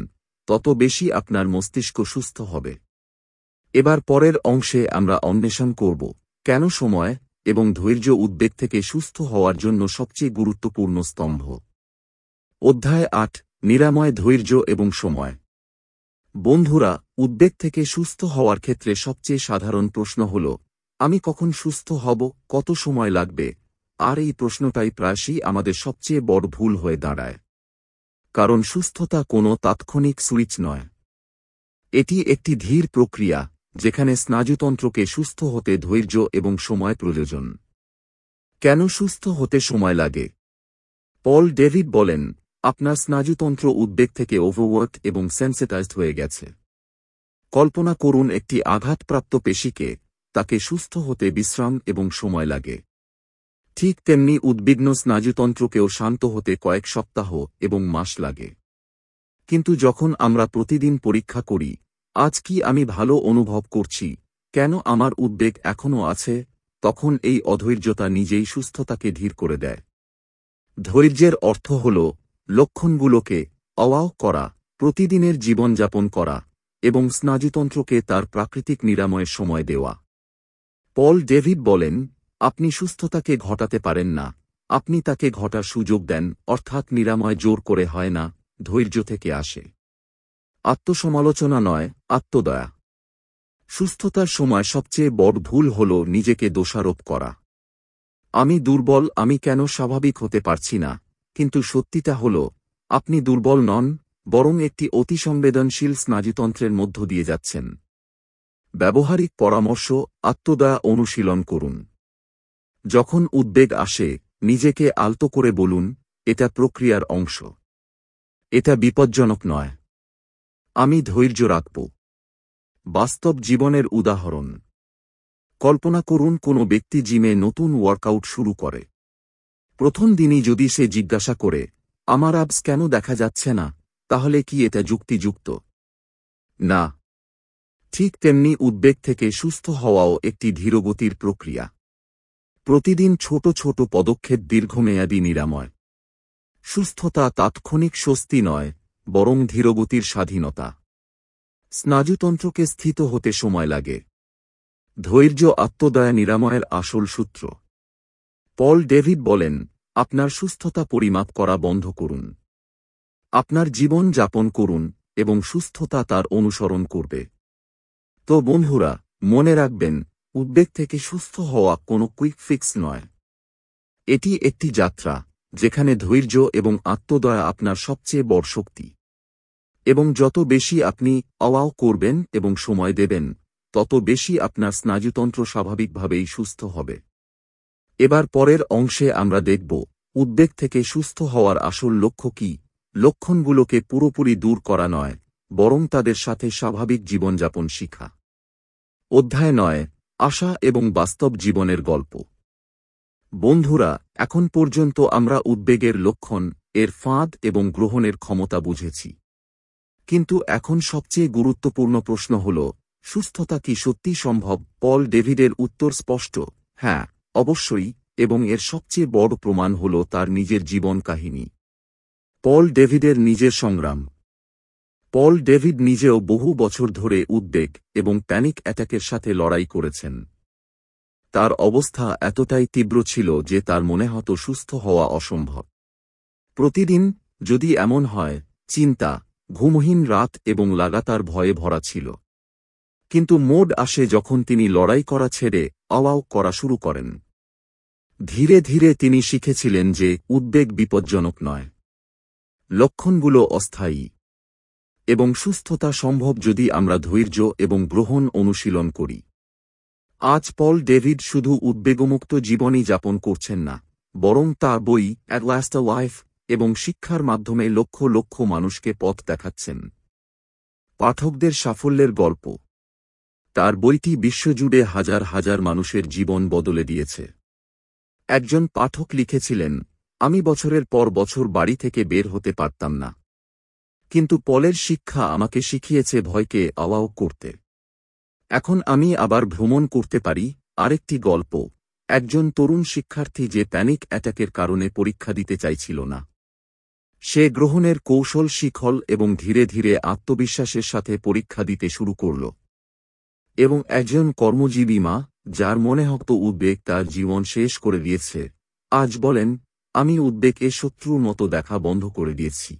তত বেশি আপনার মস্তিষ্ক সুস্থ হবে। এবার পরের অংশে আমরা অন্বেষণ করব কেন সময় এবং ধৈর্য উদ্বেগ থেকে সুস্থ হওয়ার জন্য সবচেয়ে গুরুত্বপূর্ণ স্তম্ভ। অধ্যায় ৮, নিরাময়, ধৈর্য এবং সময়। বন্ধুরা, উদ্বেগ থেকে সুস্থ হওয়ার ক্ষেত্রে সবচেয়ে সাধারণ প্রশ্ন হল, আমি কখন সুস্থ হব, কত সময় লাগবে? আর এই প্রশ্নটাই প্রায়শই আমাদের সবচেয়ে বড় ভুল হয়ে দাঁড়ায়। কারণ সুস্থতা কোনো তাৎক্ষণিক সুইচ নয়। এটি একটি ধীর প্রক্রিয়া, যেখানে স্নায়ুতন্ত্রকে সুস্থ হতে ধৈর্য এবং সময় প্রয়োজন। কেন সুস্থ হতে সময় লাগে? পল ডেভিড বলেন, আপনার স্নায়ুতন্ত্র উদ্বেগ থেকে ওভারওয়ার্ক এবং সেন্সিটাইজড হয়ে গেছে। কল্পনা করুন একটি আঘাতপ্রাপ্ত পেশিকে, তাকে সুস্থ হতে বিশ্রাম এবং সময় লাগে। ঠিক তেমনি উদ্বিগ্ন স্নায়ুতন্ত্রকেও শান্ত হতে কয়েক সপ্তাহ এবং মাস লাগে। কিন্তু যখন আমরা প্রতিদিন পরীক্ষা করি, আজ কি আমি ভালো অনুভব করছি, কেন আমার উদ্বেগ এখনও আছে, তখন এই অধৈর্যতা নিজেই সুস্থতাকে ধীর করে দেয়। ধৈর্যের অর্থ হল লক্ষণগুলোকে অওয়াও করা, প্রতিদিনের জীবনযাপন করা এবং স্নায়ুতন্ত্রকে তার প্রাকৃতিক নিরাময়ের সময় দেওয়া। পল ডেভিড বলেন, আপনি সুস্থতাকে ঘটাতে পারেন না, আপনি তাকে ঘটার সুযোগ দেন, অর্থাৎ নিরাময় জোর করে হয় না, ধৈর্য থেকে আসে। আত্মসমালোচনা নয়, আত্মদয়া। সুস্থতার সময় সবচেয়ে বড় ভুল হল নিজেকে দোষারোপ করা। আমি দুর্বল, আমি কেন স্বাভাবিক হতে পারছি না? কিন্তু সত্যিটা হল, আপনি দুর্বল নন, বরং একটি অতিসংবেদনশীল স্নায়ুতন্ত্রের মধ্য দিয়ে যাচ্ছেন। ব্যবহারিক পরামর্শ, আত্মদয়া অনুশীলন করুন। যখন উদ্বেগ আসে, নিজেকে আলতো করে বলুন, এটা প্রক্রিয়ার অংশ। এটা বিপজ্জনক নয়। আমি ধৈর্য রাখব। বাস্তব জীবনের উদাহরণ। কল্পনা করুন কোনো ব্যক্তি জিমে নতুন ওয়ার্কআউট শুরু করে। প্রথম দিনই যদি সে জিজ্ঞাসা করে, আমার অ্যাবস কেন দেখা যাচ্ছে না, তাহলে কি এটা যুক্তিযুক্ত? না। ঠিক তেমনি উদ্বেগ থেকে সুস্থ হওয়াও একটি ধীরগতির প্রক্রিয়া। প্রতিদিন ছোট ছোট পদক্ষেপ দীর্ঘমেয়াদী নিরাময়। সুস্থতা তাৎক্ষণিক স্বস্তি নয়, বরং ধীরগতির স্বাধীনতা। স্নায়ুতন্ত্রকে স্থিত হতে সময় লাগে। ধৈর্য আত্মদয়া নিরাময়ের আসল সূত্র। পল ডেভিড বলেন, আপনার সুস্থতা পরিমাপ করা বন্ধ করুন। আপনার জীবন যাপন করুন এবং সুস্থতা তার অনুসরণ করবে। তো বন্ধুরা, মনে রাখবেন, উদ্বেগ থেকে সুস্থ হওয়া কোনো কুইক ফিক্স নয়। এটি একটি যাত্রা, যেখানে ধৈর্য এবং আত্মদয়া আপনার সবচেয়ে বড় শক্তি। এবং যত বেশি আপনি অওয়াও করবেন এবং সময় দেবেন, তত বেশি আপনার স্নায়ুতন্ত্র স্বাভাবিকভাবেই সুস্থ হবে। এবার পরের অংশে আমরা দেখব, উদ্বেগ থেকে সুস্থ হওয়ার আসল লক্ষ্য কী। লক্ষণগুলোকে পুরোপুরি দূর করা নয়, বরং তাদের সাথে স্বাভাবিক জীবনযাপন শিখা। অধ্যায় ৯, আশা এবং বাস্তব জীবনের গল্প। বন্ধুরা, এখন পর্যন্ত আমরা উদ্বেগের লক্ষণ, এর ফাঁদ এবং গ্রহণের ক্ষমতা বুঝেছি। কিন্তু এখন সবচেয়ে গুরুত্বপূর্ণ প্রশ্ন হল, সুস্থতা কি সত্যি সম্ভব? পল ডেভিডের উত্তর স্পষ্ট, হ্যাঁ, অবশ্যই, এবং এর সবচেয়ে বড় প্রমাণ হল তার নিজের জীবন কাহিনী। পল ডেভিডের নিজের সংগ্রাম। পল ডেভিড নিজেও বহু বছর ধরে উদ্বেগ এবং প্যানিক অ্যাটাকের সাথে লড়াই করেছেন। তার অবস্থা এতটাই তীব্র ছিল যে তার মনে হতো সুস্থ হওয়া অসম্ভব। প্রতিদিন যদি এমন হয়, চিন্তা, ঘুমহীন রাত এবং লাগাতার ভয়ে ভরা ছিল। কিন্তু মোড আসে যখন তিনি লড়াই করা ছেড়ে অওয়াও করা শুরু করেন। ধীরে ধীরে তিনি শিখেছিলেন যে উদ্বেগ বিপজ্জনক নয়। লক্ষণগুলো অস্থায়ী। এবং সুস্থতা সম্ভব যদি আমরা ধৈর্য এবং গ্রহণ অনুশীলন করি। আজ পল ডেভিড শুধু উদ্বেগমুক্ত জীবনই যাপন করছেন না, বরং তার বই অ্যাট লাস্ট আ লাইফ এবং শিক্ষার মাধ্যমে লক্ষ লক্ষ মানুষকে পথ দেখাচ্ছেন। পাঠকদের সাফল্যের গল্প। তার বইটি বিশ্বজুড়ে হাজার হাজার মানুষের জীবন বদলে দিয়েছে। একজন পাঠক লিখেছিলেন, আমি বছরের পর বছর বাড়ি থেকে বের হতে পারতাম না, কিন্তু পলের শিক্ষা আমাকে শিখিয়েছে ভয়কে আওয়াও করতে। এখন আমি আবার ভ্রমণ করতে পারি। আরেকটি গল্প, একজন তরুণ শিক্ষার্থী যে প্যানিক অ্যাটাকের কারণে পরীক্ষা দিতে চাইছিল না। সে গ্রহণের কৌশল শিখল এবং ধীরে ধীরে আত্মবিশ্বাসের সাথে পরীক্ষা দিতে শুরু করল। এবং একজন কর্মজীবী মা, যার মনে হতো উদ্বেগ তার জীবন শেষ করে দিয়েছে, আজ বলেন, আমি উদ্বেগকে শত্রুর মতো দেখা বন্ধ করে দিয়েছি।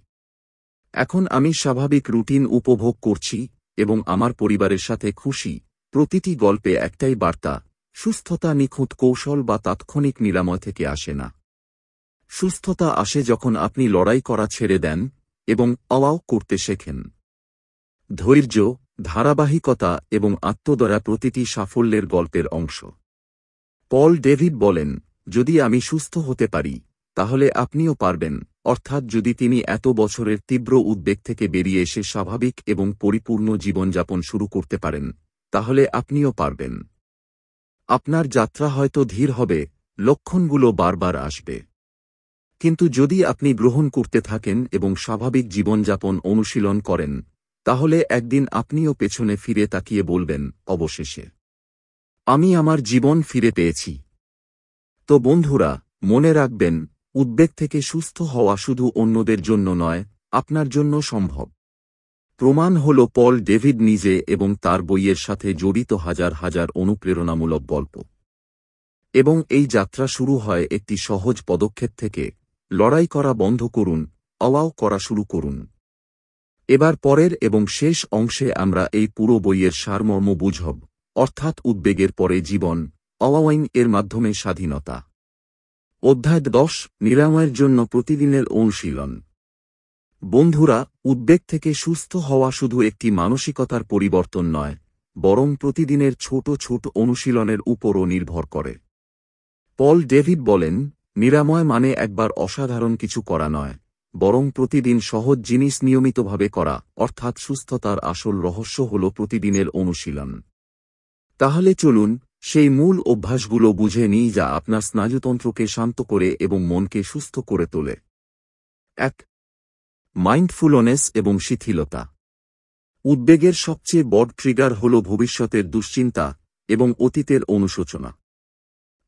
এখন আমি স্বাভাবিক রুটিন উপভোগ করছি এবং আমার পরিবারের সাথে খুশি। প্রতিটি গল্পে একটাই বার্তা, সুস্থতা নিখুঁত কৌশল বা তাৎক্ষণিক নিরাময় থেকে আসে না। সুস্থতা আসে যখন আপনি লড়াই করা ছেড়ে দেন এবং আওয়াও করতে শেখেন। ধৈর্য, ধারাবাহিকতা এবং আত্মদয়া প্রতিটি সাফল্যের গল্পের অংশ। পল ডেভিড বলেন, যদি আমি সুস্থ হতে পারি, তাহলে আপনিও পারবেন। অর্থাৎ যদি তিনি এত বছরের তীব্র উদ্বেগ থেকে বেরিয়ে এসে স্বাভাবিক এবং পরিপূর্ণ জীবনযাপন শুরু করতে পারেন, তাহলে আপনিও পারবেন। আপনার যাত্রা হয়তো ধীর হবে, লক্ষণগুলো বারবার আসবে, কিন্তু যদি আপনি গ্রহণ করতে থাকেন এবং স্বাভাবিক জীবনযাপন অনুশীলন করেন, তাহলে একদিন আপনিও পেছনে ফিরে তাকিয়ে বলবেন, অবশেষে আমি আমার জীবন ফিরে পেয়েছি। তো বন্ধুরা, মনে রাখবেন, উদ্বেগ থেকে সুস্থ হওয়া শুধু অন্যদের জন্য নয়, আপনার জন্য সম্ভব। প্রমাণ হল পল ডেভিড নিজে এবং তার বইয়ের সাথে জড়িত হাজার হাজার অনুপ্রেরণামূলক গল্প। এবং এই যাত্রা শুরু হয় একটি সহজ পদক্ষেপ থেকে, লড়াই করা বন্ধ করুন, আওয়াও করা শুরু করুন। এবার পরের এবং শেষ অংশে আমরা এই পুরো বইয়ের সারমর্ম বুঝব, অর্থাৎ উদ্বেগের পরে জীবন, আওয়াইন এর মাধ্যমে স্বাধীনতা। অধ্যায় 10, নিরাময়ের জন্য প্রতিদিনের অনুশীলন। বন্ধুরা, উদ্বেগ থেকে সুস্থ হওয়া শুধু একটি মানসিকতার পরিবর্তন নয়, বরং প্রতিদিনের ছোট ছোট অনুশীলনের উপরও নির্ভর করে। পল ডেভিড বলেন, নিরাময় মানে একবার অসাধারণ কিছু করা নয়, বরং প্রতিদিন সহজ জিনিস নিয়মিতভাবে করা। অর্থাৎ সুস্থতার আসল রহস্য হল প্রতিদিনের অনুশীলন। তাহলে চলুন সেই মূল অভ্যাসগুলো বুঝে নিই যা আপনার স্নায়ুতন্ত্রকে শান্ত করে এবং মনকে সুস্থ করে তোলে। 1. মাইন্ডফুলনেস এবং শিথিলতা। উদ্বেগের সবচেয়ে বড় ট্রিগার হল ভবিষ্যতের দুশ্চিন্তা এবং অতীতের অনুশোচনা।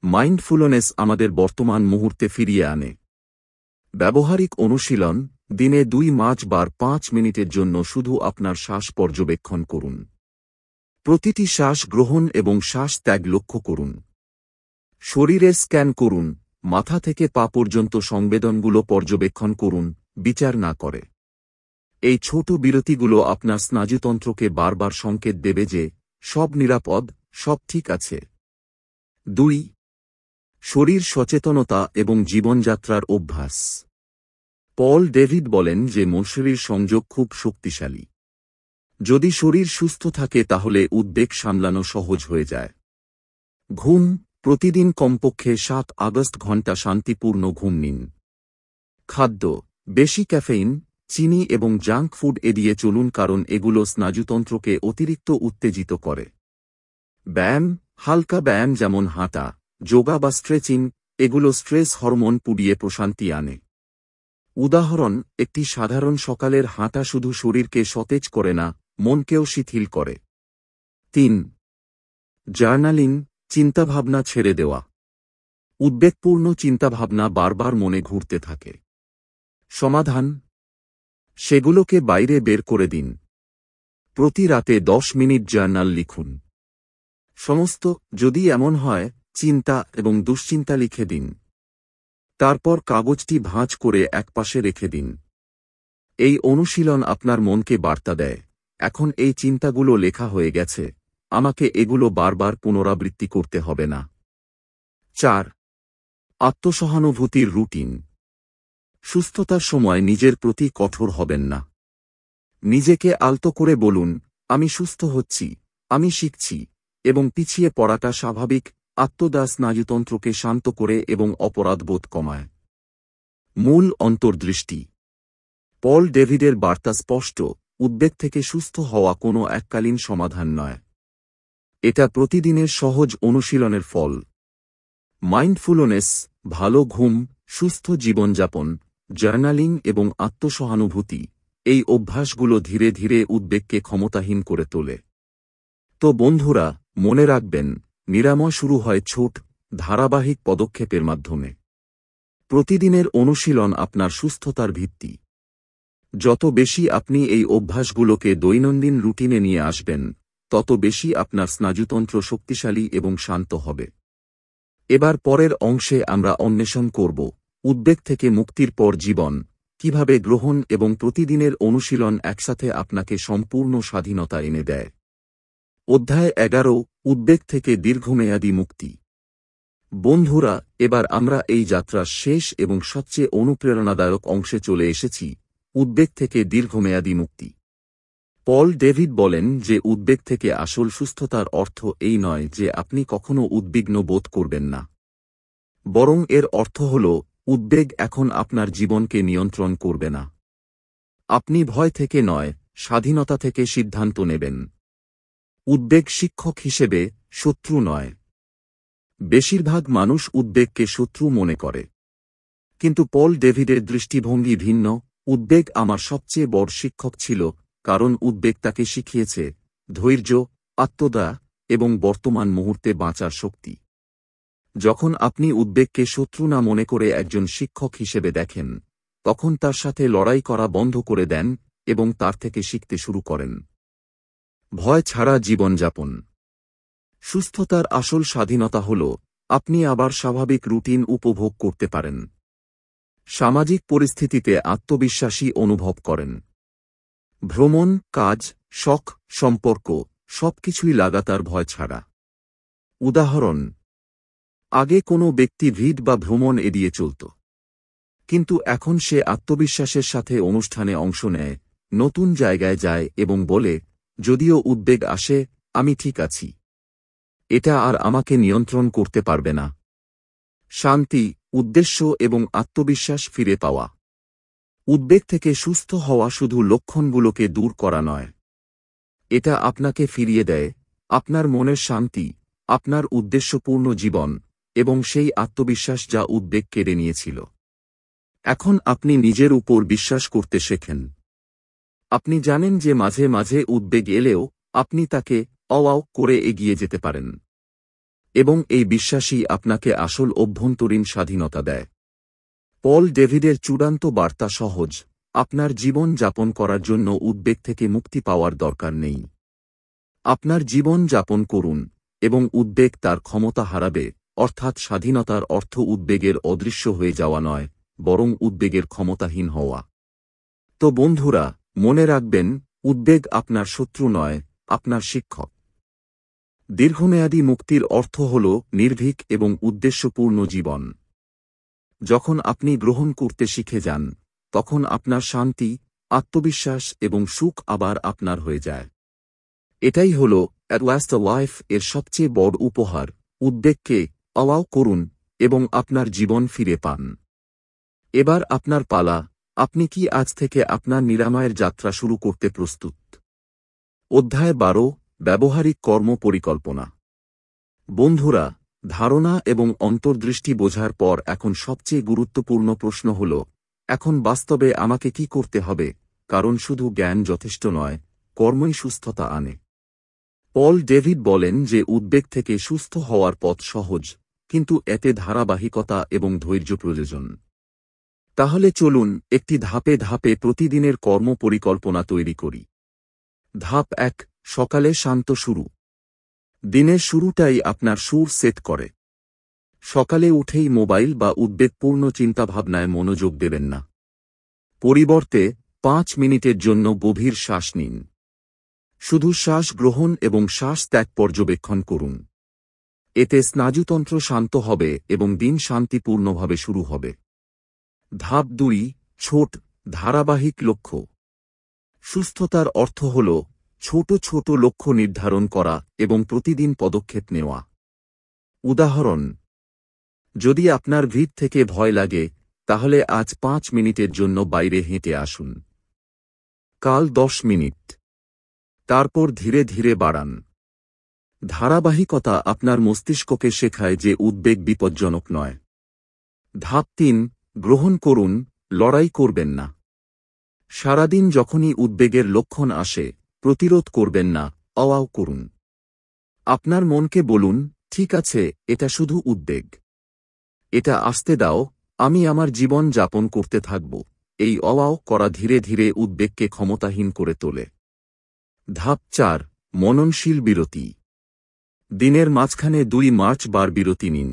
মাইন্ডফুলনেস আমাদের বর্তমান মুহূর্তে ফিরিয়ে আনে। ব্যবহারিক অনুশীলন, দিনে 2 বার 5 মিনিটের জন্য শুধু আপনার শ্বাস পর্যবেক্ষণ করুন। প্রতিটি শ্বাস গ্রহণ এবং শ্বাস ত্যাগ লক্ষ্য করুন। শরীরে স্ক্যান করুন, মাথা থেকে পা পর্যন্ত সংবেদনগুলো পর্যবেক্ষণ করুন, বিচার না করে। এই ছোট বিরতিগুলো আপনার স্নায়ুতন্ত্রকে বারবার সংকেত দেবে যে সব নিরাপদ, সব ঠিক আছে। 2. শরীর সচেতনতা এবং জীবনযাত্রার অভ্যাস। পল ডেভিড বলেন যে মন-শরীর সংযোগ খুব শক্তিশালী। যদি শরীর সুস্থ থাকে তাহলে উদ্বেগ সামলানো সহজ হয়ে যায়। ঘুম, প্রতিদিন কমপক্ষে 7 ঘন্টা শান্তিপূর্ণ ঘুম নিন। খাদ্য, বেশি ক্যাফেইন, চিনি এবং জাঙ্ক ফুড এড়িয়ে চলুন কারণ এগুলো স্নায়ুতন্ত্রকে অতিরিক্ত উত্তেজিত করে। ব্যায়াম, হালকা ব্যায়াম যেমন হাঁটা, যোগা বা স্ট্রেচিং, এগুলো স্ট্রেস হরমোন পুড়িয়ে প্রশান্তি আনে। উদাহরণ, একটি সাধারণ সকালের হাঁটা শুধু শরীরকে সতেজ করে না, মনকেও শিথিল করে। 3. জার্নালিং, চিন্তাভাবনা ছেড়ে দেওয়া। উদ্বেগপূর্ণ চিন্তাভাবনা বারবার মনে ঘুরতে থাকে। সমাধান, সেগুলোকে বাইরে বের করে দিন। প্রতি রাতে 10 মিনিট জার্নাল লিখুন। সমস্ত যদি এমন হয় চিন্তা এবং দুশ্চিন্তা লিখে দিন। তারপর কাগজটি ভাঁজ করে একপাশে রেখে দিন। এই অনুশীলন আপনার মনকে বার্তা দেয়, এখন এই চিন্তাগুলো লেখা হয়ে গেছে, আমাকে এগুলো বারবার পুনরাবৃত্তি করতে হবে না। 4. আত্মসহানুভূতির রুটিন। সুস্থতার সময় নিজের প্রতি কঠোর হবেন না। নিজেকে আলতো করে বলুন, আমি সুস্থ হচ্ছি, আমি শিখছি, এবং পিছিয়ে পড়াটা স্বাভাবিক। আত্মদাস স্নায়ুতন্ত্রকে শান্ত করে এবং অপরাধবোধ কমায়। মূল অন্তর্দৃষ্টি। পল ডেভিডের বার্তা স্পষ্ট, উদ্বেগ থেকে সুস্থ হওয়া কোনো এককালীন সমাধান নয়। এটা প্রতিদিনের সহজ অনুশীলনের ফল। মাইন্ডফুলনেস, ভালো ঘুম, সুস্থ জীবনযাপন, জার্নালিং এবং আত্মসহানুভূতি, এই অভ্যাসগুলো ধীরে ধীরে উদ্বেগকে ক্ষমতাহীন করে তোলে। তো বন্ধুরা, মনে রাখবেন, নিরাময় শুরু হয় ছোট, ধারাবাহিক পদক্ষেপের মাধ্যমে। প্রতিদিনের অনুশীলন আপনার সুস্থতার ভিত্তি। যত বেশি আপনি এই অভ্যাসগুলোকে দৈনন্দিন রুটিনে নিয়ে আসবেন, তত বেশি আপনার স্নায়ুতন্ত্র শক্তিশালী এবং শান্ত হবে। এবার পরের অংশে আমরা অন্বেষণ করব উদ্বেগ থেকে মুক্তির পর জীবন, কিভাবে গ্রহণ এবং প্রতিদিনের অনুশীলন একসাথে আপনাকে সম্পূর্ণ স্বাধীনতা এনে দেয়। অধ্যায় 11, উদ্বেগ থেকে দীর্ঘমেয়াদী মুক্তি। বন্ধুরা, এবার আমরা এই যাত্রার শেষ এবং সবচেয়ে অনুপ্রেরণাদায়ক অংশে চলে এসেছি, উদ্বেগ থেকে দীর্ঘমেয়াদী মুক্তি। পল ডেভিড বলেন যে উদ্বেগ থেকে আসল সুস্থতার অর্থ এই নয় যে আপনি কখনো উদ্বিগ্ন বোধ করবেন না। বরং এর অর্থ হল, উদ্বেগ এখন আপনার জীবনকে নিয়ন্ত্রণ করবে না। আপনি ভয় থেকে নয়, স্বাধীনতা থেকে সিদ্ধান্ত নেবেন। উদ্বেগ শিক্ষক হিসেবে, শত্রু নয়। বেশিরভাগ মানুষ উদ্বেগকে শত্রু মনে করে। কিন্তু পল ডেভিডের দৃষ্টিভঙ্গি ভিন্ন। উদ্বেগ আমার সবচেয়ে বড় শিক্ষক ছিল, কারণ উদ্বেগ তাকে শিখিয়েছে ধৈর্য, আত্মদয়া এবং বর্তমান মুহূর্তে বাঁচার শক্তি। যখন আপনি উদ্বেগকে শত্রু না মনে করে একজন শিক্ষক হিসেবে দেখেন, তখন তার সাথে লড়াই করা বন্ধ করে দেন এবং তার থেকে শিখতে শুরু করেন। ভয় ছাড়া জীবনযাপন। সুস্থতার আসল স্বাধীনতা হল, আপনি আবার স্বাভাবিক রুটিন উপভোগ করতে পারেন। সামাজিক পরিস্থিতিতে আত্মবিশ্বাসী অনুভব করেন। ভ্রমণ, কাজ, শখ, সম্পর্ক, সবকিছুই লাগাতার ভয় ছাড়া। উদাহরণ: আগে কোনো ব্যক্তি ভিড় বা ভ্রমণ এড়িয়ে চলত। কিন্তু এখন সে আত্মবিশ্বাসের সাথে অনুষ্ঠানে অংশ নেয়, নতুন জায়গায় যায় এবং বলে, যদিও উদ্বেগ আসে, আমি ঠিক আছি। এটা আর আমাকে নিয়ন্ত্রণ করতে পারবে না। শান্তি, উদ্দেশ্য এবং আত্মবিশ্বাস ফিরে পাওয়া। উদ্বেগ থেকে সুস্থ হওয়া শুধু লক্ষণগুলোকে দূর করা নয়। এটা আপনাকে ফিরিয়ে দেয় আপনার মনের শান্তি, আপনার উদ্দেশ্যপূর্ণ জীবন, এবং সেই আত্মবিশ্বাস যা উদ্বেগ কেড়ে নিয়েছিল। এখন আপনি নিজের উপর বিশ্বাস করতে শেখেন। আপনি জানেন যে মাঝে মাঝে উদ্বেগ এলেও আপনি তাকে অওয়াও করে এগিয়ে যেতে পারেন। এবং এই বিশ্বাসই আপনাকে আসল অভ্যন্তরীণ স্বাধীনতা দেয়। পল ডেভিডের চূড়ান্ত বার্তা সহজ: আপনার জীবন যাপন করার জন্য উদ্বেগ থেকে মুক্তি পাওয়ার দরকার নেই। আপনার জীবন যাপন করুন, এবং উদ্বেগ তার ক্ষমতা হারাবে। অর্থাৎ স্বাধীনতার অর্থ উদ্বেগের অদৃশ্য হয়ে যাওয়া নয়, বরং উদ্বেগের ক্ষমতাহীন হওয়া। তো বন্ধুরা, মনে রাখবেন, উদ্বেগ আপনার শত্রু নয়, আপনার শিক্ষক। দীর্ঘমেয়াদী মুক্তির অর্থ হল নির্ভীক এবং উদ্দেশ্যপূর্ণ জীবন। যখন আপনি গ্রহণ করতে শিখে যান, তখন আপনার শান্তি, আত্মবিশ্বাস এবং সুখ আবার আপনার হয়ে যায়। এটাই হল অ্যাট লাস্ট আ লাইফ এর সবচেয়ে বড় উপহার। উদ্বেগকে অ্যালাউ করুন এবং আপনার জীবন ফিরে পান। এবার আপনার পালা। আপনি কি আজ থেকে আপনার নিরাময়ের যাত্রা শুরু করতে প্রস্তুত? অধ্যায় 12, ব্যবহারিক কর্ম পরিকল্পনা। বন্ধুরা, ধারণা এবং অন্তর্দৃষ্টি বোঝার পর এখন সবচেয়ে গুরুত্বপূর্ণ প্রশ্ন হল, এখন বাস্তবে আমাকে কি করতে হবে? কারণ শুধু জ্ঞান যথেষ্ট নয়, কর্মই সুস্থতা আনে। পল ডেভিড বলেন যে উদ্বেগ থেকে সুস্থ হওয়ার পথ সহজ, কিন্তু এতে ধারাবাহিকতা এবং ধৈর্য প্রয়োজন। তাহলে চলুন একটি ধাপে ধাপে প্রতিদিনের কর্ম পরিকল্পনা তৈরি করি। ধাপ 1, সকালে শান্ত শুরু। দিনের শুরুটাই আপনার সুর সেট করে। সকালে উঠেই মোবাইল বা উদ্বেগপূর্ণ চিন্তাভাবনায় মনোযোগ দেবেন না। পরিবর্তে 5 মিনিটের জন্য গভীর শ্বাস নিন। শুধু শ্বাস গ্রহণ এবং শ্বাস ত্যাগ পর্যবেক্ষণ করুন। এতে স্নায়ুতন্ত্র শান্ত হবে এবং দিন শান্তিপূর্ণভাবে শুরু হবে। ধাপ 2, ছোট, ধারাবাহিক লক্ষ্য। সুস্থতার অর্থ হল ছোট ছোট লক্ষ্য নির্ধারণ করা এবং প্রতিদিন পদক্ষেপ নেওয়া। উদাহরণ: যদি আপনার ভিড় থেকে ভয় লাগে, তাহলে আজ 5 মিনিটের জন্য বাইরে হেঁটে আসুন। কাল 10 মিনিট। তারপর ধীরে ধীরে বাড়ান। ধারাবাহিকতা আপনার মস্তিষ্ককে শেখায় যে উদ্বেগ বিপজ্জনক নয়। ধাপ 3: গ্রহণ করুন, লড়াই করবেন না। সারাদিন যখনই উদ্বেগের লক্ষণ আসে, প্রতিরোধ করবেন না, অওয়াও করুন। আপনার মনকে বলুন, ঠিক আছে, এটা শুধু উদ্বেগ। এটা আসতে দাও, আমি আমার জীবন যাপন করতে থাকব। এই অওয়াও করা ধীরে ধীরে উদ্বেগকে ক্ষমতাহীন করে তোলে। ধাপ 4: মননশীল বিরতি। দিনের মাঝখানে 2 মার্চ বার বিরতি নিন।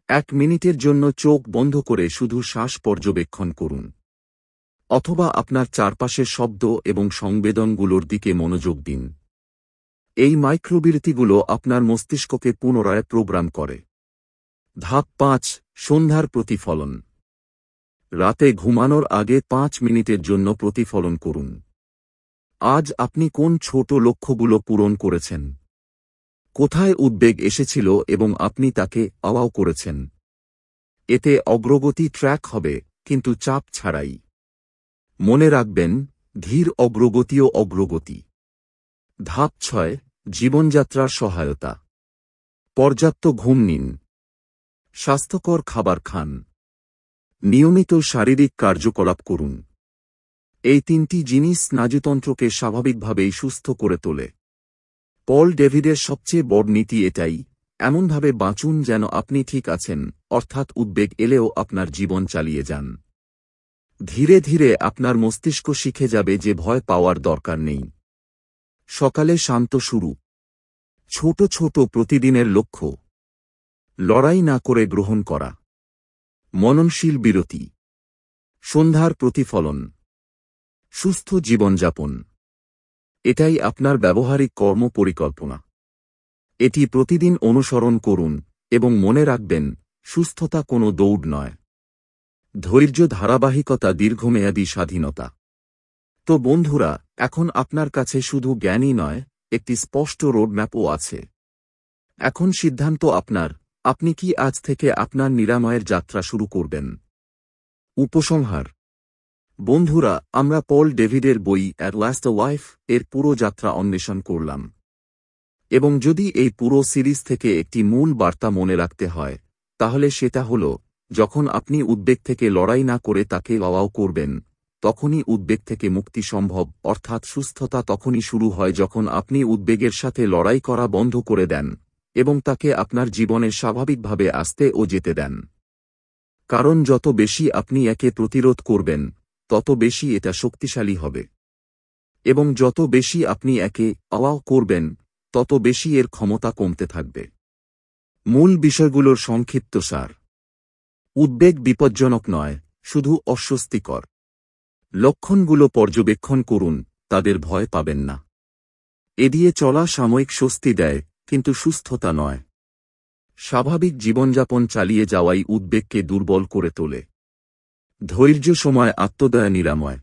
1 মিনিটের জন্য চোখ বন্ধ করে শুধু শ্বাস পর্যবেক্ষণ করুন। অথবা আপনার চারপাশের শব্দ এবং সংবেদনগুলোর দিকে মনোযোগ দিন। এই মাইক্রোবিরতিগুলো আপনার মস্তিষ্ককে পুনরায় প্রোগ্রাম করে। ধাপ 5: সন্ধ্যার প্রতিফলন। রাতে ঘুমানোর আগে 5 মিনিটের জন্য প্রতিফলন করুন। আজ আপনি কোন ছোট লক্ষ্যগুলো পূরণ করেছেন? কোথায় উদ্বেগ এসেছিল এবং আপনি তাকে অওয়াও করেছেন? এতে অগ্রগতি ট্র্যাক হবে, কিন্তু চাপ ছাড়াই। মনে রাখবেন, ধীর অগ্রগতিও অগ্রগতি। ধাপ 6: জীবনযাত্রার সহায়তা। পর্যাপ্ত ঘুম নিন। স্বাস্থ্যকর খাবার খান। নিয়মিত শারীরিক কার্যকলাপ করুন। এই 3টি জিনিস স্নায়ুতন্ত্রকে স্বাভাবিকভাবেই সুস্থ করে তোলে। পল ডেভিডের সবচেয়ে বড় নীতি এটাই: এমনভাবে বাঁচুন যেন আপনি ঠিক আছেন, অর্থাৎ উদ্বেগ এলেও আপনার জীবন চালিয়ে যান। ধীরে ধীরে আপনার মস্তিষ্ক শিখে যাবে যে ভয় পাওয়ার দরকার নেই। সকালে শান্ত শুরু। ছোট ছোট প্রতিদিনের লক্ষ্য। লড়াই না করে গ্রহণ করা। মননশীল বিরতি। সন্ধ্যার প্রতিফলন। সুস্থ জীবনযাপন। এটাই আপনার ব্যবহারিক কর্ম পরিকল্পনা। এটি প্রতিদিন অনুসরণ করুন এবং মনে রাখবেন, সুস্থতা কোনো দৌড় নয়। ধৈর্য, ধারাবাহিকতা, দীর্ঘমেয়াদী স্বাধীনতা। তো বন্ধুরা, এখন আপনার কাছে শুধু জ্ঞানই নয়, একটি স্পষ্ট রোডম্যাপও আছে। এখন সিদ্ধান্ত আপনার, আপনি কি আজ থেকে আপনার নিরাময়ের যাত্রা শুরু করবেন। উপসংহার: বন্ধুরা, আমরা পল ডেভিডের বই অ্যাট লাস্ট আ ওয়াইফ এর পুরো যাত্রা অন্বেষণ করলাম। এবং যদি এই পুরো সিরিজ থেকে একটি মূল বার্তা মনে রাখতে হয়, তাহলে সেটা হল, যখন আপনি উদ্বেগ থেকে লড়াই না করে তাকে অওয়াও করবেন, তখনই উদ্বেগ থেকে মুক্তি সম্ভব। অর্থাৎ সুস্থতা তখনই শুরু হয় যখন আপনি উদ্বেগের সাথে লড়াই করা বন্ধ করে দেন এবং তাকে আপনার জীবনে স্বাভাবিকভাবে আসতে ও যেতে দেন। কারণ যত বেশি আপনি একে প্রতিরোধ করবেন, তত বেশি এটা শক্তিশালী হবে। এবং যত বেশি আপনি একে অওয়াও করবেন, তত বেশি এর ক্ষমতা কমতে থাকবে। মূল বিষয়গুলোর সংক্ষিপ্তসার: উদ্বেগ বিপজ্জনক নয়, শুধু অস্বস্তিকর। লক্ষণগুলো পর্যবেক্ষণ করুন, তাদের ভয় পাবেন না। এড়িয়ে চলা সাময়িক স্বস্তি দেয়, কিন্তু সুস্থতা নয়। স্বাভাবিক জীবনযাপন চালিয়ে যাওয়াই উদ্বেগকে দুর্বল করে তোলে। ধৈর্য, সময়, আত্মদয়া, নিরাময়।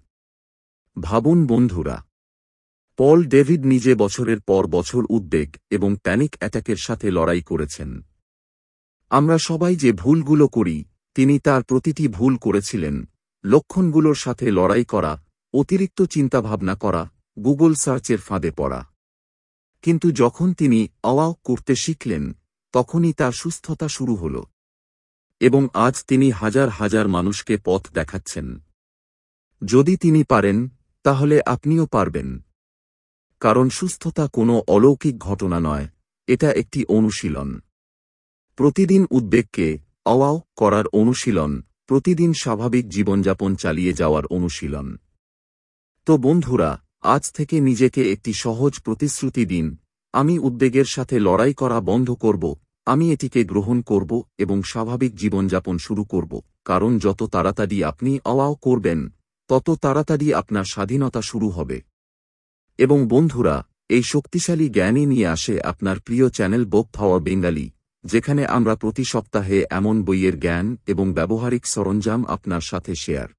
ভাবুন বন্ধুরা, পল ডেভিড নিজে বছরের পর বছর উদ্বেগ এবং প্যানিক অ্যাটাকের সাথে লড়াই করেছেন। আমরা সবাই যে ভুলগুলো করি, তিনি তার প্রতিটি ভুল করেছিলেন। লক্ষণগুলোর সাথে লড়াই করা, অতিরিক্ত চিন্তাভাবনা করা, গুগল সার্চের ফাঁদে পড়া। কিন্তু যখন তিনি অওয়াও করতে শিখলেন, তখনই তার সুস্থতা শুরু হল। এবং আজ তিনি হাজার হাজার মানুষকে পথ দেখাচ্ছেন। যদি তিনি পারেন, তাহলে আপনিও পারবেন। কারণ সুস্থতা কোনো অলৌকিক ঘটনা নয়, এটা একটি অনুশীলন। প্রতিদিন উদ্বেগকে অওয়াও করার অনুশীলন, প্রতিদিন স্বাভাবিক জীবনযাপন চালিয়ে যাওয়ার অনুশীলন। তো বন্ধুরা, আজ থেকে নিজেকে একটি সহজ প্রতিশ্রুতি দিন: আমি উদ্বেগের সাথে লড়াই করা বন্ধ করব, আমি এটিকে গ্রহণ করব এবং স্বাভাবিক জীবনযাপন শুরু করব। কারণ যত তাড়াতাড়ি আপনি অওয়াও করবেন, তত তাড়াতাড়ি আপনার স্বাধীনতা শুরু হবে। এবং বন্ধুরা, এই শক্তিশালী জ্ঞানই নিয়ে আসে আপনার প্রিয় চ্যানেল বুক পাওয়ার বেঙ্গালি, যেখানে আমরা প্রতি সপ্তাহে এমন বইয়ের জ্ঞান এবং ব্যবহারিক সরঞ্জাম আপনার সাথে শেয়ার